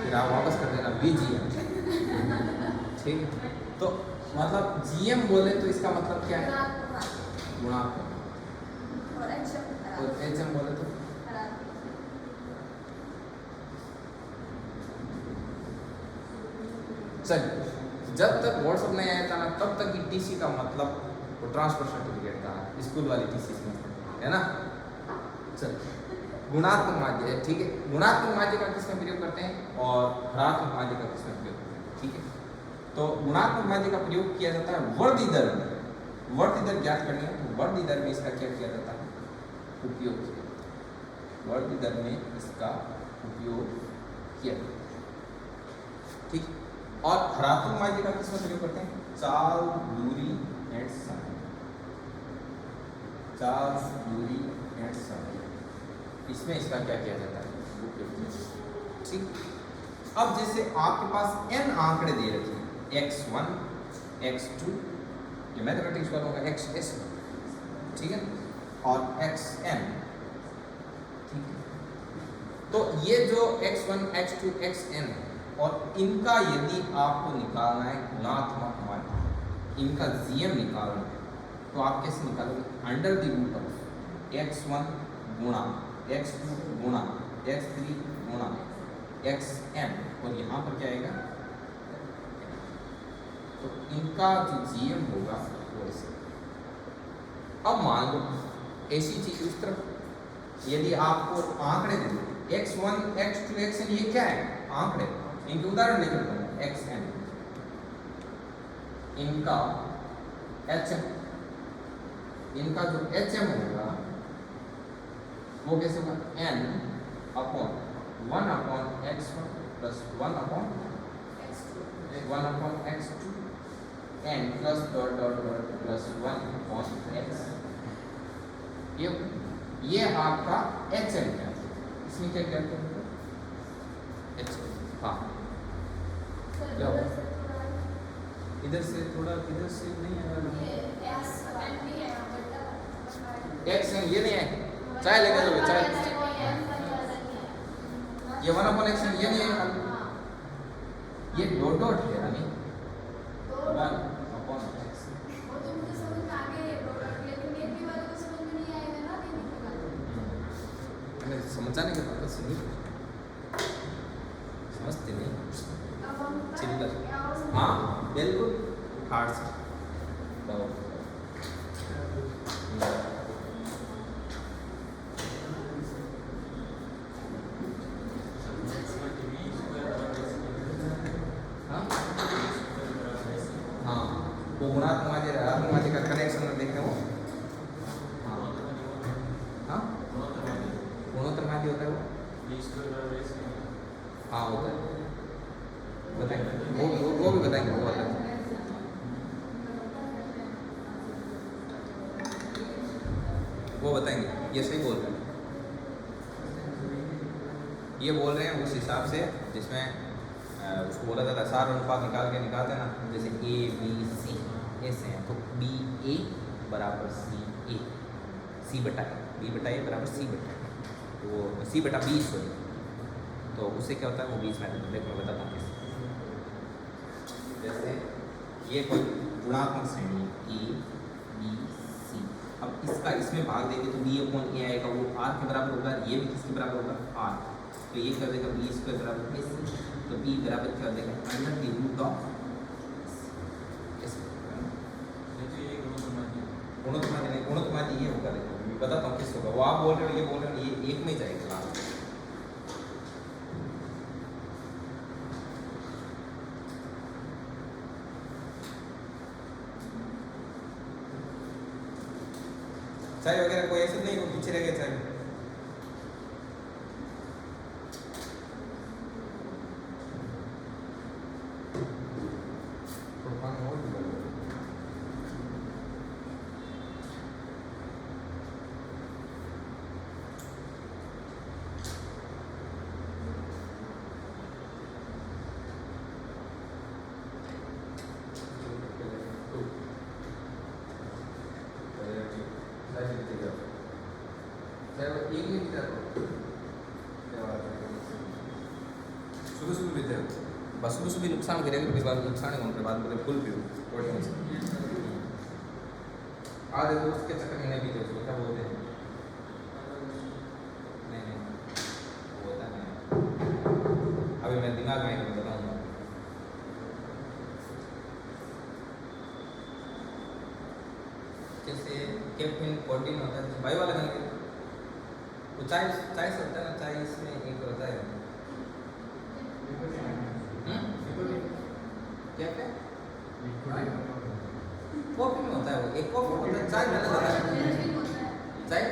फिर आप वापस कर देना बीजीएम, ठीक है। तो मतलब जीएम बोले तो इसका मतलब क्या है, गुणात्मक, और एचएम बोले तो चलिए। जब तक व्हाट्सएप नहीं आया था ना, तब तक टीसी का मतलब वो ट्रांसफर सर्टिफिकेट था, स्कूल वाली टीसी है ना। चलिए, गुणात्मक माध्य है, ठीक है। गुणात्मक माध्य का किसमें प्रयोग करते हैं और हरात्मक माध्य का किसमें प्रयोग करते हैं, ठीक है। तो गुणात्मक माध्य का प्रयोग किया जाता है वर्धी दर में, वर्धी दर ज्ञात करनी है तो वर्धी दर में इसका क्या किया जाता है, उपयोग किया जाता है, वर्धी दर में इसका उपयोग किया जाता है, ठीक। और हरात्मक माध्य का किसमें प्रयोग करते हैं, चाल, दूरी एंड समय, चाल, दूरी एंड समय, इसमें इसका क्या किया जाता है, उपयोग किया जाता है, ठीक। अब जैसे आपके पास n आंकड़े दे रखे हैं, x1, x2, ये मैथमेटिक्स वालों का xs, ठीक है, और xn, ठीक है। तो ये जो x1, x2, xn और इनका यदि आपको निकालना है गुणात्मक माध्य, इनका जीएम निकालना है तो आप कैसे निकालोगे? Under the root of x1 गुणा x2 गुणा x3 गुणा xm और यहाँ पर क्या आएगा? तो इनका जो जीएम होगा वो ऐसे। अब मान लो ऐसी चीज उस तरफ यदि आपको आंकड़े दे दो x1 x2 xn ये क्या है? आंकड़े। इनके उदाहरण लिख लेता हूँ xn इनका hm इनका जो hm होगा वो कैसे होगा? n upon 1 upon x1 plus 1 upon x2 n plus dot dot dot plus 1 upon x। ये आपका hm है। इसमें क्या कहते हैं? हाँ इधर से थोड़ा इधर से नहीं आएगा xn ये नहीं है चाहे लेके लो चाहे ये 1 अपॉन xn ये नहीं है ये डॉट डॉट है यानी 1 अपॉन x। वो तो मुझे समझ में आ गया ये डॉट लेकिन ये भी वाले को समझ में नहीं आएगा ना देने के बाद। मैंने समझाने के बाद सुनी समझते नहीं अब हम चिल्लर। हाँ बिल्कुल हार्ड से तो गुणात्मक का कनेक्शन देखें वो। हाँ हाँ गुणोत्तर माध्य होता है वो। हाँ होता है बताएंगे वो भी बताएंगे वो अलग। वो बताएंगे ये सही बोल रहे हैं। ये बोल रहे हैं उस हिसाब से जिसमें उसको बोला जाता है सार अनुपात निकालते हैं ना जैसे ए बी सी ऐसे हैं तो बी ए बराबर सी बटा ए बराबर सी बटा ए तो सी बटा बी सॉरी तो उससे क्या होता है वो बीच में देखो मैं बताता हूँ कैसे। जैसे ये कोई गुणात्मक श्रेणी ए बी सी अब इसका इसमें भाग देंगे तो बी अपॉन ए आएगा वो आर के बराबर होगा। ये भी किसके बराबर होगा? आर। तो ये कर देगा बी स्क्वायर बराबर ए तो बी बराबर क्या हो जाएगा? अंडर द रूट ऑफ गुणोत्तमादि ये होगा। देखो बताता हूँ किस होगा वो आप बोल रहे हो ये बोल रहे हो ये एक में जाएगा। चाय वगैरह कोई ऐसे नहीं वो पीछे रह गया चाय सुबह नुकसान करेगा फिर बाद नुकसान है बाद में फुल पियो आधे दोस्त के चक्कर में नहीं पीते उसको क्या बोलते हैं? नहीं वो होता है अभी मैं दिमाग में बताऊंगा। जैसे कैफीन प्रोटीन होता है भाई वाला करके वो चाय से होता है ना चाय इसमें एक होता है क्या क्या कॉफी में होता है वो एक कॉफी होता है चाय में अलग होता है चाय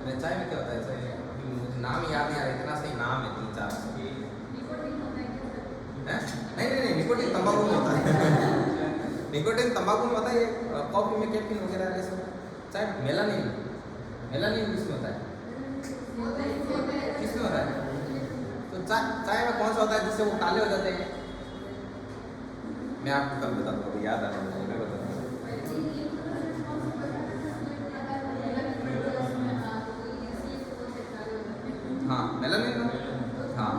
अरे चाय में क्या होता है चाय अभी मुझे नाम याद नहीं आ रहा इतना सही नाम है 3-4 नहीं निकोटीन तंबाकू में होता है निकोटीन तंबाकू में होता है कॉफी में कैफीन वगैरह ये सब चाय मेलानिन किसमें होता है किसमें होता है तो चाय में कौन सा होता है जिससे वो काले हो जाते हैं? मैं आपको कल बताता हूँ याद आ रहा है मैं बताता हूँ। हाँ मेलानिन हाँ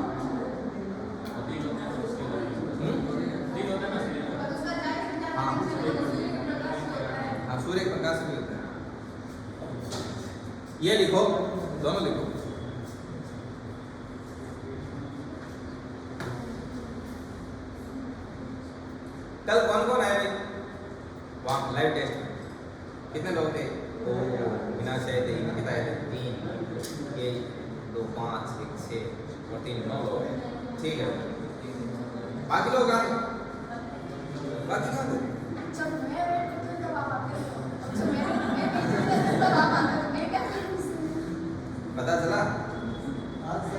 हाँ। प्रकाश होता है। हाँ, सूर्य प्रकाश भी होता है। ये लिखो, दोनों लिखो। कल कौन कौन आए भाई वहाँ लाइव टेस्ट में? कितने लोग थे? बिना शायद कितना आए थे? 3, 1, 2, 5, 1, 6 और 3, 9 लोग। ठीक है, बाकी लोग कहाँ थे? बाकी कहाँ थे? जब मैं वेट करती हूँ तब आप आते हो। जब मैं वेट करती हूँ तब आप आते हो। मैं क्या करूँ? पता चला?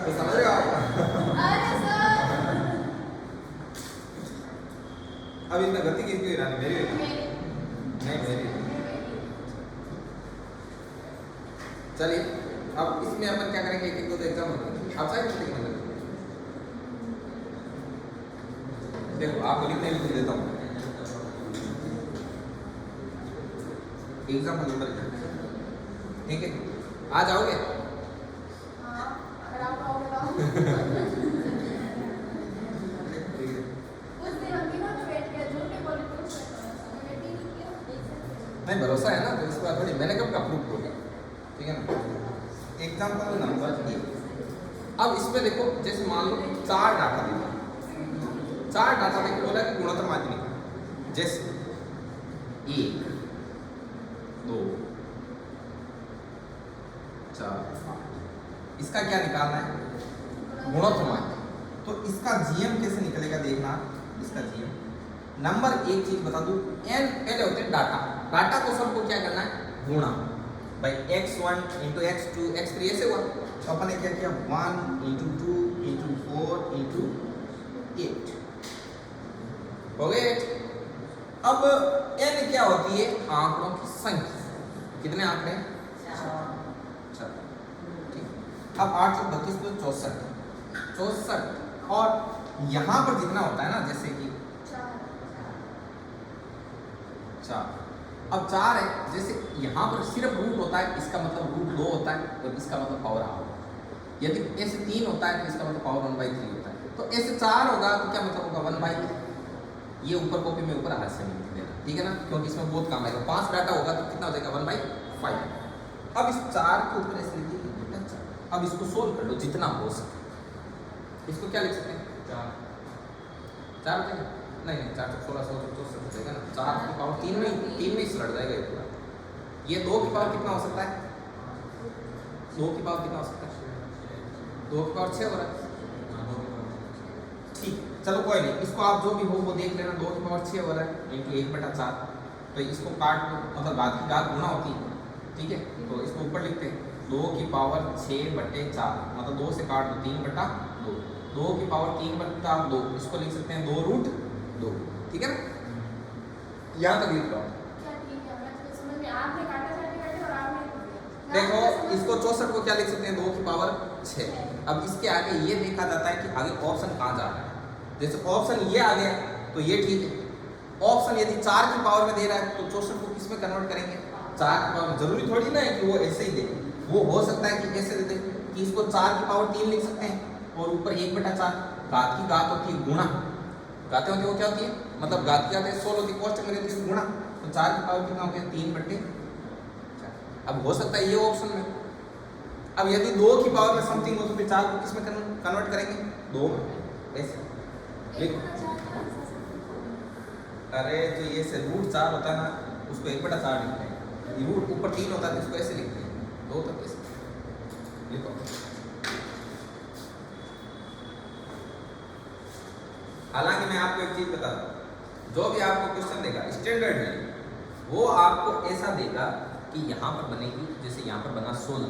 तो समझ रहे हो आप? अरे सर। अब इसमें गलती किसकी है रानी? मेरी है? नहीं मेरी। चलिए अब इसमें अपन क्या करेंगे, एक एक दो एग्जाम्पल करेंगे। आप साइड में लिखने लगे। देखो आपको लिखने लिख देता हूँ एग्जाम्पल नंबर, ठीक है? आ जाओगे? हाँ, अगर आप आओगे तो। उस दिन हम तीनों ने वेट किया, झूठ नहीं बोले तो उसने वेट ही नहीं किया। नहीं भरोसा है ना, तो इस बार थोड़ी मैंने कब का प्रूफ होगा, ठीक है ना? Example number 1। अब इसमें देखो, जैसे मान लो 4 डाटा दिया, 4 डाटा देख बोला कि गुणोत्तर माध्यमिक, जैसे 1, 2, 4, 5। इसका क्या निकालना है? गुणोत्तर माध्यमिक। तो इसका जीएम कैसे निकलेगा देखना। इसका जीएम नंबर, एक चीज बता दूं, n पहले होते हैं डाटा। डाटा को सबको क्या करना है? गुणा भाई x1 इंटू x2 x3 ऐसे हुआ। तो अपन ने क्या किया, 1 इंटू 2 इंटू 4 इंटू 8 हो गए 8। अब n क्या होती है? आंकड़ों की संख्या। कितने आंकड़े? 4। ठीक। अब 8 से 32 तो 64। और यहां पर जितना होता है ना, जैसे कि 4। अब 4 है, जैसे यहाँ पर सिर्फ रूट होता है, इसका मतलब रूट 2 होता है और इसका मतलब पावर हाफ। यदि ऐसे 3 होता है तो इसका मतलब पावर 1/3 होता है। तो ऐसे 4 होगा तो क्या मतलब होगा? 1/3। ये ऊपर कॉपी में ऊपर हाथ से नहीं लिख देना, ठीक है ना, क्योंकि इसमें बहुत काम आएगा। 5 डाटा होगा तो कितना हो जाएगा? 1/5। अब इस 4 के ऊपर ऐसे लिखिए। अब इसको सोल्व कर लो जितना हो सके। इसको क्या लिख सकते हैं? 4 हो जाएगा? नहीं 4 तो 16 हो जाएगा ना। 4 की पावर 3 में ही लड़ जाएगा ये पूरा। ये 2 की पावर कितना हो सकता है? 2 की पावर कितना हो सकता है? 2 की पावर 6 हो रहा है। ठीक, चलो कोई नहीं, इसको आप जो भी हो वो देख लेना। 2 की पावर 6 हो रहा है इंटू 1/4। तो इसको काट दो, मतलब घात की घात गुणा होती है, ठीक है? तो इसको ऊपर लिखते हैं 2 की पावर 6/4, मतलब 2 से काट दो 3/2। 2 की पावर 3/2, इसको लिख सकते हैं 2√2, ठीक है ना? यहाँ तक लिख लो। क्या ठीक है, मैं तो समझ में आपने काटा और आपने देखो इसको 64 को क्या लिख सकते हैं? 2 की पावर 6। अब इसके आगे ये देखा जाता है कि आगे ऑप्शन कहाँ जा रहा है। जैसे ऑप्शन ये आ गया तो ये ठीक है। ऑप्शन यदि 4 की पावर में दे रहा है तो 64 को किस में कन्वर्ट करेंगे? 4 की पावर। जरूरी थोड़ी ना है कि वो ऐसे ही दे, वो हो सकता है कि ऐसे दे दे कि इसको 4 की पावर 3 लिख सकते हैं और ऊपर 1/4। घात की घात होती है गुणा, घातें होती है वो क्या होती है? मतलब घात की घात 16 होती है, कोष्टक में रहती है गुणा। तो 4 की पावर कितना हो गया? 3/4। अब हो सकता है ये ऑप्शन में। अब यदि 2 की पावर में समथिंग हो तो फिर 4 को किस में कन्वर्ट करेंगे? 2 में। ऐसे देखो, अरे जो ये से √4 होता है ना, उसको 1/4 लिखते हैं। रूट ऊपर 3 होता है तो इसको ऐसे लिखते हैं, 2 तक ऐसे लिखो। हालांकि मैं आपको एक चीज बता दूं, जो भी आपको क्वेश्चन देगा स्टैंडर्ड में, वो आपको ऐसा देगा कि यहाँ पर बनेगी, जैसे यहाँ पर बना 16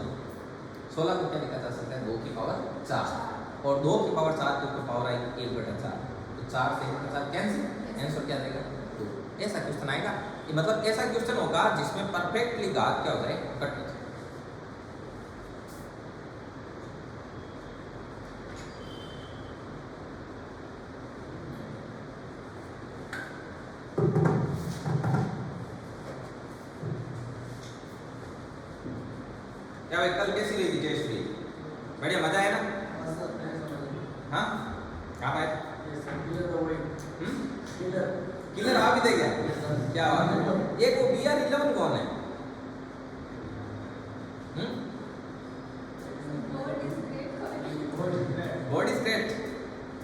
को क्या लिखा जा सकता है? 2 की पावर 4 और 2 की पावर 4 के ऊपर पावर आएगी 1/4। तो 4 से 1/4 कैंसिल, आंसर क्या देगा? 2। ऐसा क्वेश्चन आएगा, मतलब ऐसा क्वेश्चन होगा जिसमें परफेक्टली घात क्या हो जाए? कट हो जाए। क्या भाई कल कैसी रही टेस्ट हुई? बढ़िया, मजा आया ना? हाँ, कहाँ आए? किलर आ भी देगा। है, क्या बात है। एक वो BR11 कौन है? God is great.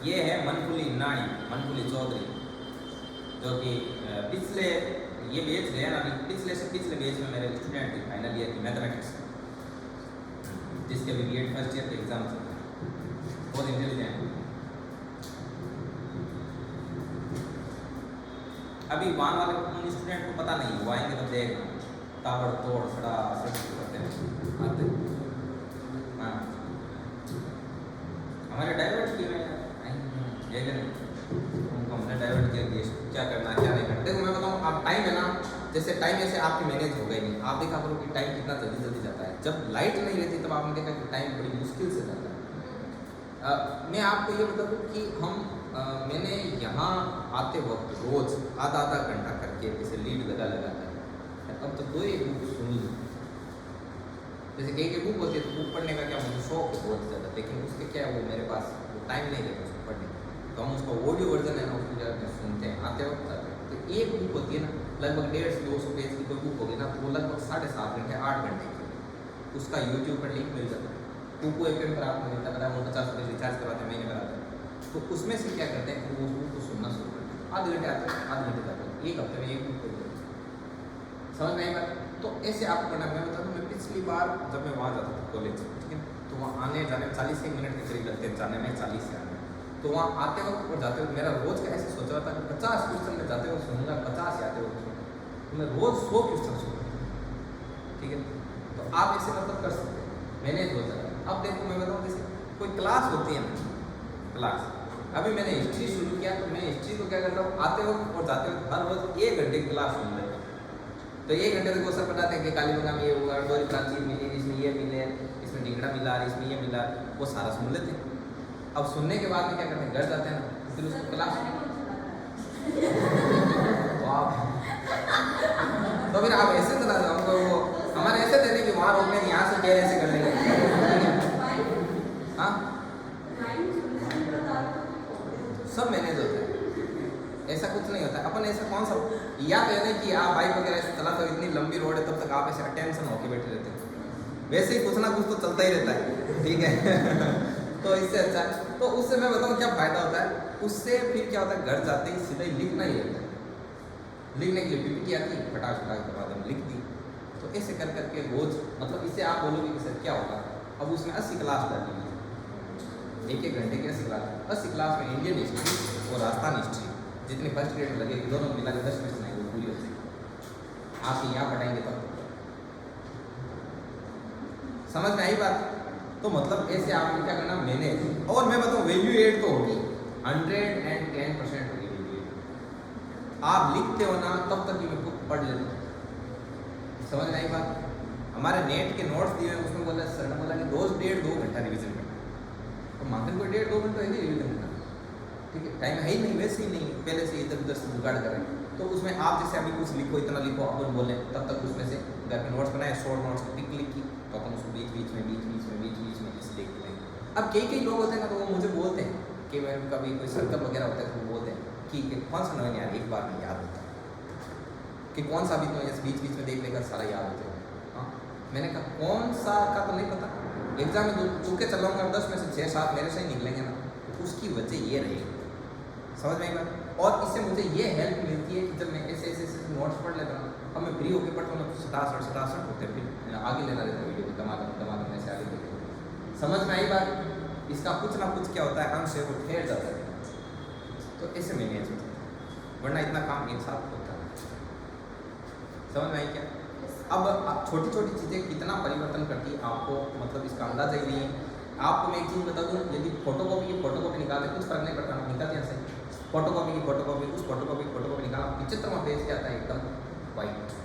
ये है मनकुली नानी, मनकुली चौधरी, जो कि पिछले ये बैच है ना, अभी पिछले से पिछले बैच में मेरे स्टूडेंट थे फाइनल ईयर की मैथमेटिक्स, जिसके अभी B.Ed फर्स्ट ईयर के एग्जाम चल रहे हैं। बहुत इंटेलिजेंट। अभी वहाँ वाले उन स्टूडेंट को पता नहीं, वो आएंगे तो देखना ताबड़तोड़ सड़ा करते हैं आते। हाँ, हमारे डाइवर्ट किए हुए हैं, उनको हमने डाइवर्ट किया कि क्या करना है क्या नहीं करना। देखो मैं बताऊँ, आप टाइम है ना, जैसे टाइम ऐसे आपकी मैनेज हो गई नहीं, आप देखा करो कि टाइम कितना जल्दी जल्दी जाता है। जब लाइट नहीं रहती तब आपने देखा कि टाइम बड़ी मुश्किल से जाता है। मैं आपको ये बता दूँ कि मैंने यहाँ आते वक्त रोज आधा आधा घंटा करके जैसे लीड लगा है। अब तो दो एक बुक सुनी, जैसे कई बुक होती है तो बुक पढ़ने का क्या मुझे शौक है बहुत ज़्यादा, लेकिन उसके क्या है वो मेरे पास वो टाइम नहीं रहता उसको पढ़ने का, तो हम उसका ऑडियो वर्जन है ना उसको ज़्यादा सुनते हैं आते वक्त जाते हैं। तो एक बुक होती है ना लगभग 150 से 200 पेज की कोई बुक होगी ना, तो वो लगभग 7.5 घंटे 8 घंटे की, उसका यूट्यूब पर लिंक मिल जाता है। Kuku FM पर आपको मिलता है, 50 रुपये रिचार्ज करवाते हैं महीने भर। तो उसमें से क्या करते हैं, वो बुक को सुनना शुरू करते हैं, आधे घंटे आते हैं, आधे घंटे जाते हैं, एक हफ्ते में एक बुक पढ़ लेते हैं। समझ में आई बात? तो ऐसे आपको करना। मैं बता दूँ, मैं पिछली बार जब मैं वहाँ जाता था कॉलेज, ठीक है, तो वहाँ आने जाने में 40 मिनट के करीब लगते हैं, जाने में 40 से आने में। तो वहाँ आते वक्त और जाते वक्त मेरा रोज़ का ऐसे सोचा था कि 50 क्वेश्चन में जाते वक्त सुनूंगा, 50 से आते वक्त सुनूंगा, तो मैं रोज़ 100 क्वेश्चन सुनूंगा। ठीक है, तो आप ऐसे मतलब कर सकते हैं, मैंने सोचा। अब देखो मैं बताऊँ, जैसे कोई क्लास होती है ना, क्लास अभी मैंने हिस्ट्री शुरू किया, तो मैं हिस्ट्री को क्या करता हूँ, आते वक्त और जाते वक्त हर रोज 1 घंटे की क्लास सुन लेता हूँ। तो 1 घंटे तक वो सब बताते हैं कि कालीबंगा में ये हुआ, डोरी प्राचीन मिली, इसमें ये मिले, इसमें ढिंगड़ा मिला, इसमें ये मिला, वो सारा सुन लेते हैं। अब सुनने के बाद में क्या करते हैं, घर जाते हैं ना, फिर उसको क्लास तो फिर आप ऐसे चला जाओगे, वो हमारे ऐसे देने कि वहाँ रोकने की, यहाँ से कह ऐसे कर लेंगे। हाँ, सब मैनेज होता है, ऐसा कुछ नहीं होता है। अपन ऐसा कौन सा या तो नहीं कि आप बाइक वगैरह ऐसे चला तो इतनी लंबी रोड है तब तक आप ऐसे अटेंशन होके बैठे रहते हैं, वैसे ही कुछ ना कुछ तो चलता ही रहता है, ठीक है। तो इससे अच्छा, तो उससे मैं बताऊँ क्या फ़ायदा होता है, उससे फिर क्या होता है, घर जाते ही सीधा ही लिखना ही रहता है। लिखने के लिए PPT आती है, फटाक के बाद हम लिख दी। तो ऐसे कर करके रोज, मतलब इससे आप बोलोगे कि सर क्या होगा, अब उसमें 80 क्लास डाली है, 1-1 घंटे की 80 क्लास। 80 क्लास में इंडियन हिस्ट्री और राजस्थान हिस्ट्री जितनी फर्स्ट ग्रेड में लगे, दोनों मिला के 10 क्वेश्चन आएंगे, पूरी होती है। आप यहाँ पढ़ाएंगे तब समझ में आई बात? तो मतलब ऐसे आपको क्या करना, मैंने, और मैं बताऊँ वैल्यू एड तो होगी, 110% होगी वैल्यू एड। आप लिखते हो ना तब तक मैं खुद पढ़ लेता हूँ। समझ में आई बात? हमारे नेट के नोट्स दिए हैं, उसमें बोला सर ने बोला कि रोज 1.5-2 घंटा रिविजन करना, तो मार्केट को 1.5-2 घंटा है रिविजन करना, ठीक है, टाइम है ही नहीं, वैसे ही नहीं, पहले से इधर उधर से जुगाड़ करें। तो उसमें आप जैसे अभी कुछ लिखो, इतना लिखो, अपन बोलें तब तक उसमें से घर के नोट्स बनाए, शॉर्ट नोट्स की पिक लिखी, तो अपन उसको बीच बीच में ऐसे लिख लें। अब कई लोग होते हैं ना, तो वो मुझे बोलते हैं कि मैं कभी कोई सर्कल वगैरह होता है तो वो बोलते हैं कि कौन सा नहीं यार, एक बार में याद होता है, कि कौन सा भी तो ऐसे बीच में देख लेकर सारा याद होता है। हाँ, मैंने कहा कौन सा का तो नहीं पता, एग्जाम में चूके चलाऊंगा 10 में से 6-7 मेरे से ही निकलेंगे ना, तो उसकी वजह ये रहेगी। समझ में आई बात? और इससे मुझे ये हेल्प मिलती है कि जब मैं ऐसे नोट्स पढ़ लेता हूँ, अब मैं फ्री होकर पढ़ता हूँ ना, तो 67 होते हैं, फिर आगे लेना रहता है वीडियो को, दमा से आगे लेते। समझ में आई बात? इसका कुछ ना कुछ क्या होता है, अंश है वो ठहर जाता है, तो ऐसे मैनेज होता है, वरना इतना काम एक साथ होता है। समझ में आई क्या? अब छोटी छोटी चीज़ें कितना परिवर्तन करती है आपको मतलब इसका अंदाजा ही नहीं है। आपको मैं एक चीज़ बता दूँ, यदि फोटोकॉपी निकालते कुछ फर्क नहीं पड़ता, निकालते हैं सही, फोटोकॉपी उस फोटोकॉपी निकाला, विचित्र में पेज क्या आता है, एकदम वाइट,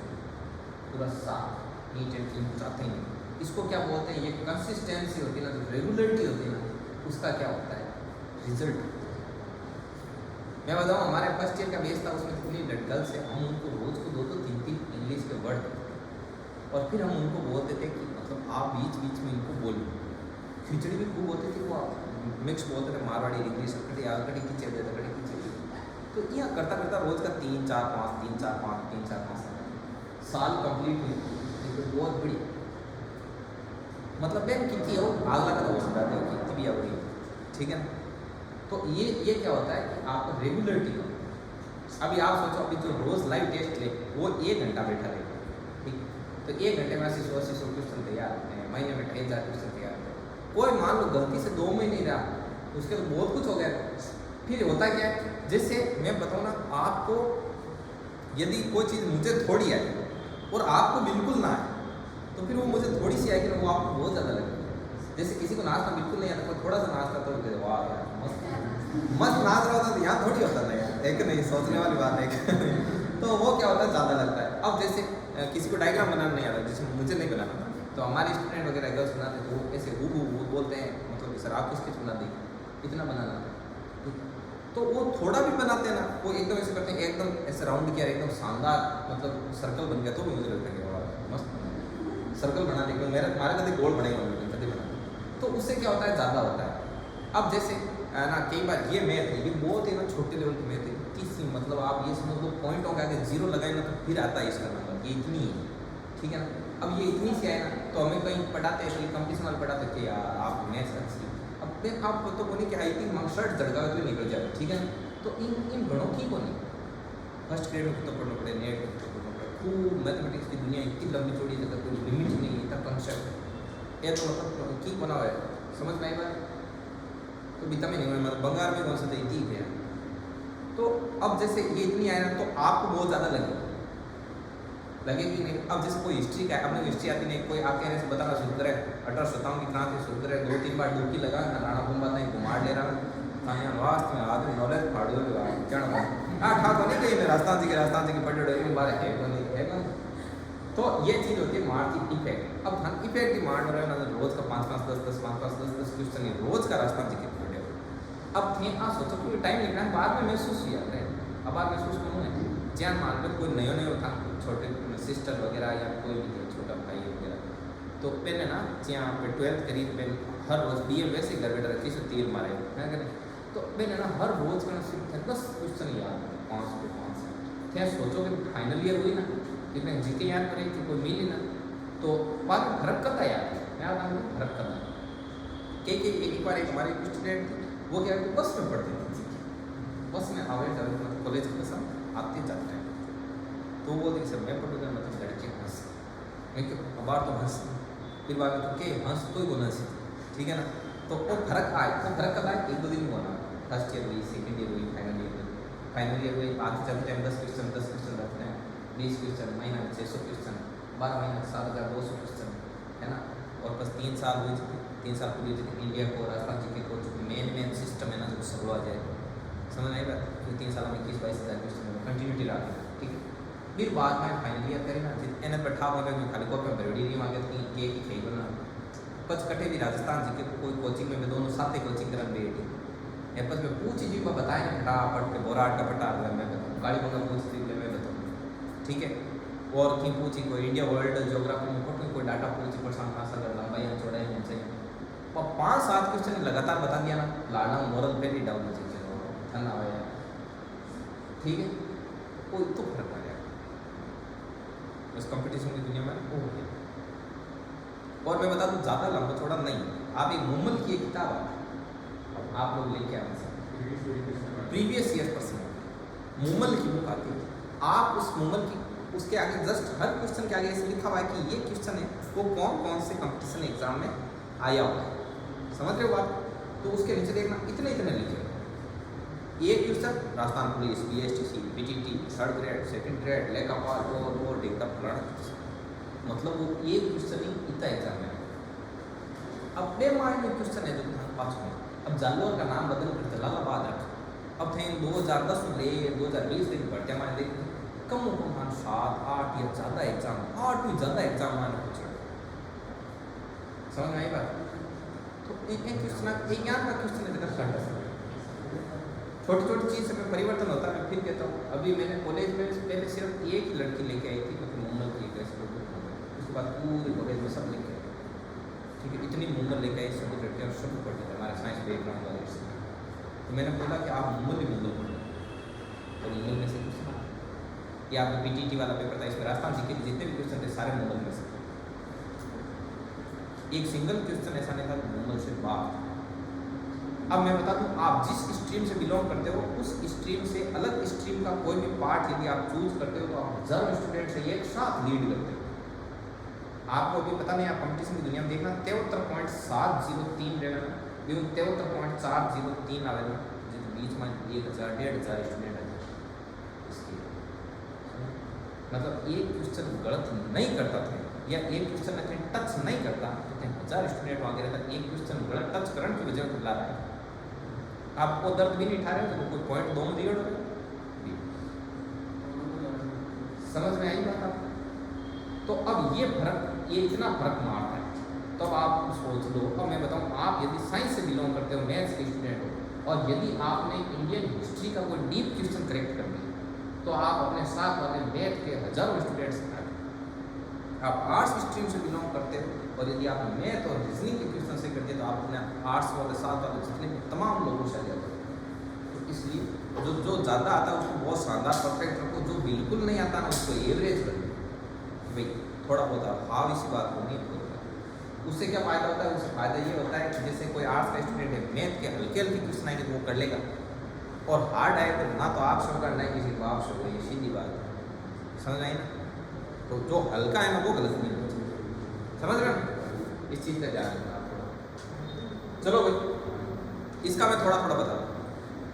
पूरा साफ, नीट एंड क्लीन, कुछ आता ही नहीं। इसको क्या बोलते हैं, ये कंसिस्टेंसी होती है ना, जो रेगुलरिटी होती है ना, उसका क्या होता है रिजल्ट। मैं बताऊँ, हमारे फर्स्ट ईयर का बेस था, उसमें इतनी गर्ल्स है, हम उनको रोज़ को 2-3 इंग्लिश के वर्ड, और फिर हम उनको बोलते थे कि मतलब आप बीच बीच में इनको बोलिए। खिचड़ी भी खूब होती थी, वो मिक्स बोलते थे, मारवाड़ी इंग्लिश, कड़ी खींचे देते, कड़ी खींचे देते। तो तो यहाँ करता करता रोज का 3 4 5 3 4 5 3 4 5 साल कंप्लीट हुई, तो बहुत बड़ी मतलब मैम कितनी हो आग लगा हो सकता है कितनी भी आवड़ी, ठीक है ना। तो ये क्या होता है कि आपको रेगुलरिटी हो। अभी आप सोचो, अभी जो रोज लाइव टेस्ट ले वो 1 घंटा बैठा रहेगा, ठीक। तो 1 घंटे में 80-100 क्वेश्चन तैयार होते हैं, महीने में 2,000 क्वेश्चन तैयार होते हैं। कोई मान लो गलती से 2 महीने रहा, उसके तो बहुत कुछ हो गया। फिर होता क्या है, जैसे मैं बताऊँ ना आपको, यदि कोई चीज़ मुझे थोड़ी आई और आपको बिल्कुल ना आए, तो फिर वो मुझे थोड़ी सी आएगी ना, वो आपको बहुत ज़्यादा लगेगी। जैसे किसी को नाचना बिल्कुल नहीं आता, थोड़ा सा नाचता तो वाह यार मस्त नाच रहा होता, तो यहाँ थोड़ी होता था यार, एक नहीं सोचने वाली बात है। तो वो क्या होता है, ज़्यादा लगता है। अब जैसे किसी को डायग्राम बनाना नहीं आता, जैसे मुझे नहीं बनाना था, तो हमारे स्टूडेंट वगैरह गर्ल्स बनाते तो वो ऐसे वो बोलते हैं, मतलब सर आप किसके बना दी, इतना बनाना था। तो वो थोड़ा भी बनाते हैं ना, वो एकदम ऐसे करते हैं, एकदम ऐसे राउंड किया, एकदम शानदार मतलब सर्कल बन गया, तो मुझे लगता है कि मस्त सर्कल बना देंगे, हमारे कभी गोल बनेगा कभी बना, तो उससे क्या होता है, ज़्यादा होता है। अब जैसे ना कई बार ये मैथ है, ये बहुत ही ना छोटे लेवल की मैथ है, इतनी सी मतलब आप ये समझ लो पॉइंटों का आगे 0 लगाए ना, तो फिर आता है इसका नंबर, ये इतनी है, ठीक है ना। अब ये इतनी सी आए ना, तो हमें कहीं पढ़ाते हैं, कहीं कंपटीशन वाले पढ़ाते कि यार आप मैथ्स अच्छी, अब फिर आप तो बोले कि आई थिंक मार्क्स शर्ट झड़का तो निकल जाए, ठीक है ना। तो इन गणों की को नहीं, फर्स्ट ग्रेड में तो पढ़ना पड़े, नेट में पढ़ना पड़े, खूब मैथमेटिक्स की दुनिया इतनी लंबी चौड़ी जगह कोई लिमिट नहीं है, इतना कंसेप्ट है, ये तो मतलब की बना हुआ है, समझ में आई बात। तो बीता में नहीं हुआ, मतलब बंगाल में कौन सा तो इतनी है। तो अब जैसे ये इतनी आए ना, तो आपको बहुत ज़्यादा लगेगी नहीं। अब जैसे कोई हिस्ट्री का है, अपने हिस्ट्री आती नहीं, कोई आपके ऐसे बताना शुरू करे 18 शताब्दी की क्रांति शुरू करे, 2-3 बार डुबकी लगा ना, राणा कुंभा नहीं घुमाड़ ले रहा है वास्तव में आदमी नॉलेज फाड़ो क्या हाँ ठाक नहीं कही मैं राजस्थान जी के पढ़े बारे है को नहीं है। तो ये चीज़ होती है मार्क इफेक्ट। अब हम इफेक्ट की मान रहे हैं रोज का 5-5 10-10 क्वेश्चन रोज का राजस्थान जी के पढ़े। अब थे सोचो कि टाइम निकला है, बाद में महसूस किया है, अब बात महसूस करूँ है ज्ञान मान लो कोई नयो था, छोटे सिस्टर वगैरह या कोई भी छोटा भाई वगैरह, तो पहले ना जहाँ पे 12th करीब पे हर रोज़ BA वैसे घर बैठे रखी से तीर मारे है करें, तो मैंने ना हर रोज़ का सिर्फ 10 क्वेश्चन याद 5 पे 5 क्या सोचो कि फाइनल ईयर हुई ना कि मैं जीके याद करें कि कोई मिली ना, तो बाद में फर्क करता यार मैं आता हूँ फर्क करता कि एक बार एक हमारे स्टूडेंट थे, वो क्या है बस में पढ़ते थे, बस में आवे जाते कॉलेज के साथ आते जाते हैं, तो वो बोलते सर मैं पढ़ूँगा मतलब लड़के हंस मैं क्यों बार तो हंस, फिर बाद में तो के हंस तो ही बोलना चाहिए, ठीक है ना। तो वो फर्क आए, वो फर्क कब आए 1-2 दिन हुआ ना, फर्स्ट ईयर हुई, सेकेंड ईयर हुई, फाइनल ईयर हुई, आते चलते टाइम 10 क्वेश्चन रखते हैं, 20 क्वेश्चन, महीना में 600 क्वेश्चन, 12 महीना 7,200 क्वेश्चन है ना। और बस 3 साल हुई, 3 साल पूरी इंडिया को राजस्थान जी के को मेन सिस्टम है ना जो सब आ जाए, समझ आई बात। फिर 3 साल में 21-22 क्वेश्चन कंटिन्यूटी रहा, ठीक है। फिर बाद में फाइनल ईयर करें ना जितने बैठा हुआ है खाली कॉपी में बरड़ी नहीं मांगे तो ये की खेल बना पच कटे भी राजस्थान जी के कोई कोचिंग में दोनों साथ ही कोचिंग करन बैठी है, पच में पूछी जी बताएं फटाफट के बोराट का पटा मैं बताऊँ, गाड़ी बंगा पूछ थी मैं बताऊँ, ठीक है। और की पूछी कोई इंडिया वर्ल्ड ज्योग्राफी में पढ़ कोई डाटा पूछी प्रशांत महासागर लंबाई चौड़ाई ऊंचाई, और 5-7 क्वेश्चन लगातार बता दिया ना, लाना मोरल पे ही डाउन हो जाए ठंडा हो जाए, ठीक है। कोई तो फर्क आ जाएगा इस कंपटीशन की दुनिया में वो हो गया। और मैं बता दूँ ज़्यादा लंबा छोड़ा नहीं, आप एक मुम्मल की एक किताब आप लोग लेके आए प्रीवियस ईयर प्रश्न मुम्मल की बुक आती है, आप उस मुम्मल की उसके आगे जस्ट हर क्वेश्चन के आगे ऐसे लिखा हुआ है कि ये क्वेश्चन है वो कौन से कंपटीशन एग्जाम में आया हुआ है, समझ रहे हो बात। तो उसके नीचे देखना इतने लिखे एक question Rajasthan police BSTC PTT 3rd grade 2nd grade लेखापाल और देखता फलाना, मतलब वो एक क्वेश्चन ही इतना एग्जाम में अपने माइंड में क्वेश्चन है जो पाँच में। अब जालोर का नाम बदल कर जलालाबाद रख, अब थे 2010 में ले 2020 तक बढ़ते हमारे देख कम मान 7-8 या ज़्यादा एग्जाम 8 भी ज़्यादा एग्जाम माने कुछ समझ में आई बात। तो एक क्वेश्चन एक यहाँ का क्वेश्चन है जगह छोटी चीज़ में परिवर्तन होता है। मैं फिर कहता हूँ अभी मैंने कॉलेज में पहले सिर्फ एक लड़की लेके आई थी, मतलब मुंगल की कैसे, उसके बाद पूरे कॉलेज में सब लेके आई, ठीक है। इतनी मुंगल लेके आई सभी लड़कियाँ सब पढ़ते थे हमारे साइंस बैकग्राउंड वाले से, तो मैंने बोला कि आप मुंगल ही मुंगल पढ़ो, और ईमेल में से क्वेश्चन आए। ये आपका पीटीटी वाला पेपर था, इसमें राजस्थान जीके के जितने भी क्वेश्चन थे सारे मोबाइल में से। एक सिंगल क्वेश्चन ऐसा नहीं था मोबाइल से बाहर। अब मैं बता दूं, आप जिस स्ट्रीम से बिलोंग करते हो उस स्ट्रीम से अलग स्ट्रीम का कोई भी पार्ट यदि आप चूज करते हो तो आप हजारों स्टूडेंट से एक साथ लीड करते हो। आपको अभी पता नहीं, आप कंपटीशन की दुनिया में देखना 73.703 रहेगा, 73.403 आवेगा, जिस बीच में 1000 1500 स्टूडेंट है। इसके मतलब एक क्वेश्चन गलत नहीं करता था या एक क्वेश्चन कहीं टच नहीं करता तो 1000 स्टूडेंट वहाँ रहता, एक क्वेश्चन गलत टच करने की वजह से ला रहा है। आपको दर्द भी नहीं उठा रहे हो तो कोई पॉइंट दो में दिया, समझ में आई बात आपको? तो अब ये फर्क, ये इतना फर्क मारता है। तो अब आप सोच लो, अब मैं बताऊं, आप यदि साइंस से बिलोंग करते हो, मैथ्स के स्टूडेंट हो, और यदि आपने इंडियन हिस्ट्री का कोई डीप क्वेश्चन करेक्ट कर दिया तो आप अपने साथ वाले मैथ के हजारों स्टूडेंट्स हैं। आप आर्ट्स स्ट्रीम से बिलोंग करते हो और यदि आप मैथ और रीजनिंग के क्वेश्चन से करते हो तो आप अपने आर्ट्स वाले साथ वाले जितने भी तमाम लोगों से जाते हो। तो इसलिए जो ज़्यादा आता है उसको बहुत शानदार परफेक्ट रखो, जो बिल्कुल नहीं आता ना उसको एवरेज कर दो भाई, थोड़ा बहुत हाव इसी बात को नहीं बोलता। उससे क्या फ़ायदा होता है? उससे फ़ायदा ये होता है कि जैसे कोई आर्ट्स का स्टूडेंट है, मैथ के हल्के हल्के क्वेश्चन आएंगे तो वो कर लेगा, और हार्ड आए तो ना तो आप सब करना है किसी को आप सब, ये सीधी बात समझ आई ना? तो जो हल्का है ना वो गलत नहीं होना चाहिए, समझ रहे ना? इस चीज़ का ध्यान रखना आप। चलो भाई, इसका मैं थोड़ा थोड़ा बता दूँ।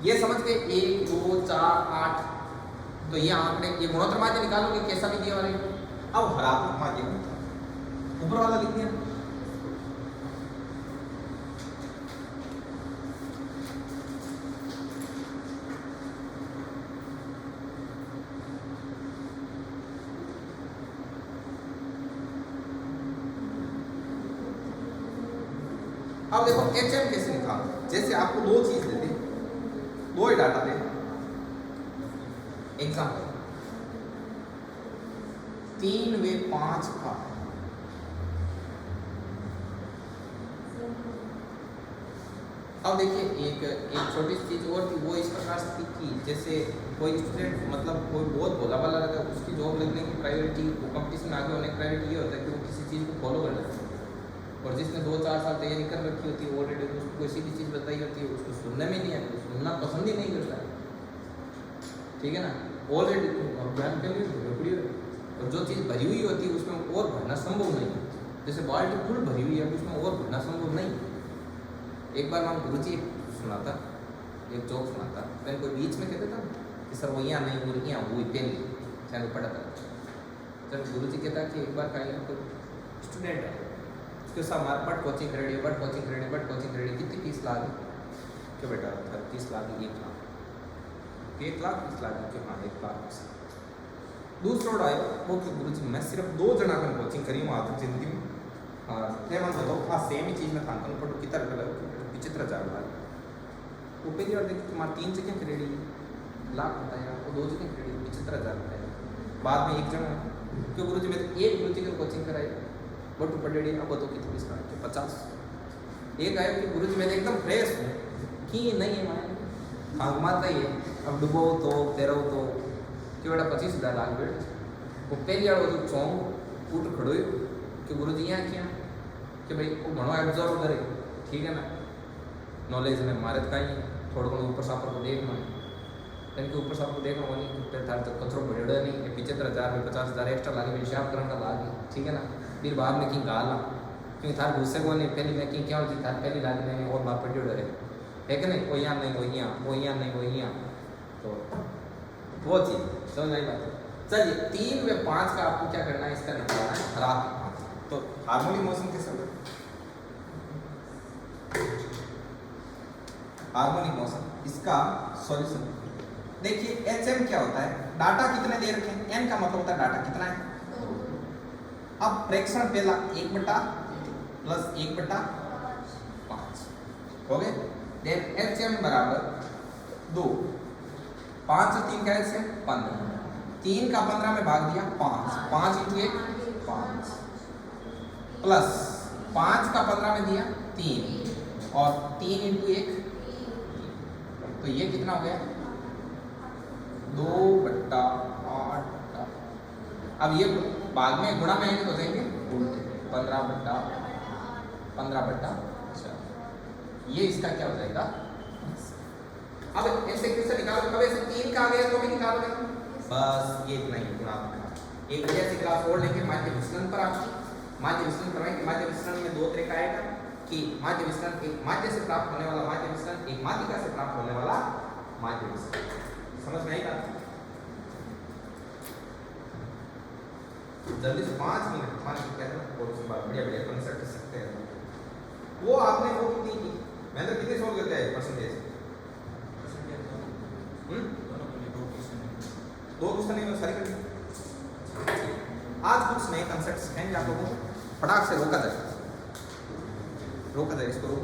ये समझ के 1 2 4 8, तो ये आंकड़े, ये गुणोत्तर माध्य निकालोगे कैसा भी दिया वाले। अब हरात्मक माध्य ऊपर वाला लिख दिया। अब देखो HM कैसे निकालो। जैसे आपको दो चीज देते, दो ही डाटा दे, एग्जाम्पल 3 व 5 का अब देखिए एक छोटी सी चीज और थी, वो इस प्रकार से थी कि जैसे कोई स्टूडेंट मतलब कोई बहुत भोला वाला रहता है, उसकी जॉब लगने की प्रायोरिटी, वो कंपटीशन में आगे होने की प्रायोरिटी ये होता है कि वो किसी चीज़ को फॉलो करना है, और जिसने 2-4 साल तैयारी कर रखी होती है ऑलरेडी, उसको कोई सीधी चीज़ बताई होती है, उसको सुनने में नहीं आती, सुनना पसंद ही नहीं करता है, ठीक है ना? ऑलरेडी अभियान के लिए भरी हुई, और जो चीज़ भरी हुई होती है उसमें और भरना संभव नहीं है। जैसे बाल्टी फुल भरी हुई है, उसमें और भरना संभव नहीं है। एक बार मैं गुरुजी सुनाता, एक जोक सुनाता, मैंने कोई बीच में कहता था कि सर वो यहाँ नहीं वो यहाँ वो पहले चाहे पढ़ा था। जब गुरुजी कहता कि एक बार कहीं कोई स्टूडेंट है, उसके साथ हमारे but coaching ready, but coaching ready, but coaching ready, कितनी फीस लागी? क्यों बेटा 30 लाख, 1 लाख, 1 लाख 30 लाख, क्यों? हाँ 1 लाख। दूसरा आया वो कि गुरुजी मैं सिर्फ 2 जना का कोचिंग करी हूँ आज तक जिंदगी में। हाँ मैं मान बताओ, हाँ सेम ही चीज़ में था पर कितना कलर विचित्र जा रहा है। वो पहली बार देखिए तुम्हारा 3 जगह क्रेडिट लाख होता है, आपको 2 जगह क्रेडिट विचित्र जा रहा है। बाद में एक जगह क्यों गुरुजी में एक गुरुजी की कोचिंग कराई, बट पढ़ेड़ी अब तो कितनी फीस का 50। एक आया कि गुरुजी मैंने एकदम फ्रेश हूँ कि नहीं है मैं हाँ घुमाता ही है, अब डुबो तो तेरो तो क्यों बेटा 25,000 लाख बेट। वो पहली बार वो चौंक उठ खड़ो कि गुरुजी यहाँ क्या कि भाई वो घणो एब्जॉर्व करे, ठीक है ना? नॉलेज में मारे का ही थोड़ा थोड़ा ऊपर सापर को देखना, इनके ऊपर सापर को देखना नहीं कि तार तक कचरो बढ़े नहीं, 75,000 में 50,000 एक्स्ट्रा लागे, मेरी शाप करने का लागे, ठीक है ना? फिर बाद में कहीं गाला क्योंकि थार गुस्से को नहीं, पहले मैं कहीं क्या होती थार पहली लागे मैंने और बाप पड़ी डरे है कि नहीं? वो यहाँ नहीं, वो यहाँ, वो यहाँ नहीं, वो यहाँ, तो वो चीज़ समझ आई बात। चलिए 3 व 5 का आपको क्या करना है, इसका निकालना है रात। तो हार्मोनिक मोशन कैसे होगा? हार्मोनिक मोशन, इसका सॉल्यूशन देखिए। HM क्या होता है? डाटा कितने दे रखे हैं, n का मतलब होता है डाटा कितना है। अब फ्रैक्शन पहला 1/+ 1/5 हो गए। देन HM बराबर 2, 5 और 3 का HM 15, 3 का 15 में भाग दिया 5, 5 × 1 5, प्लस 5 का 15 में दिया 3, और 3 × 1, तो ये कितना हो गया 2/8। अब ये बाद में गुणा में आएंगे तो जाएंगे उल्टे 15/15। अच्छा ये इसका क्या हो जाएगा। अब ऐसे कैसे निकालो, कब ऐसे 3 का आ गया तो भी निकालोगे। बस ये इतना ही गुणात्मक। एक बढ़िया सी क्लास और लेके माध्य विचलन पर आती। माध्य विचलन करवाएंगे। माध्य विचलन में दो तरीका आएगा कि माध्य विचलन एक माध्य से प्राप्त होने वाला माध्य विचलन, एक माध्यिका से प्राप्त होने वाला माध्य विचलन। समझ में आई बात। जल्दी से 5 मिनट मान के कहते हैं बहुत सी बात बढ़िया बढ़िया कंसेप्ट सकते हैं। वो आपने वो कितनी की, मैं तो कितने सोल्व करते हैं परसेंटेज। दो क्वेश्चन नहीं सारी कर। आज कुछ नए कंसेप्ट सिखाएंगे आप लोगों को। फटाक से रोका जाए इसको, रोक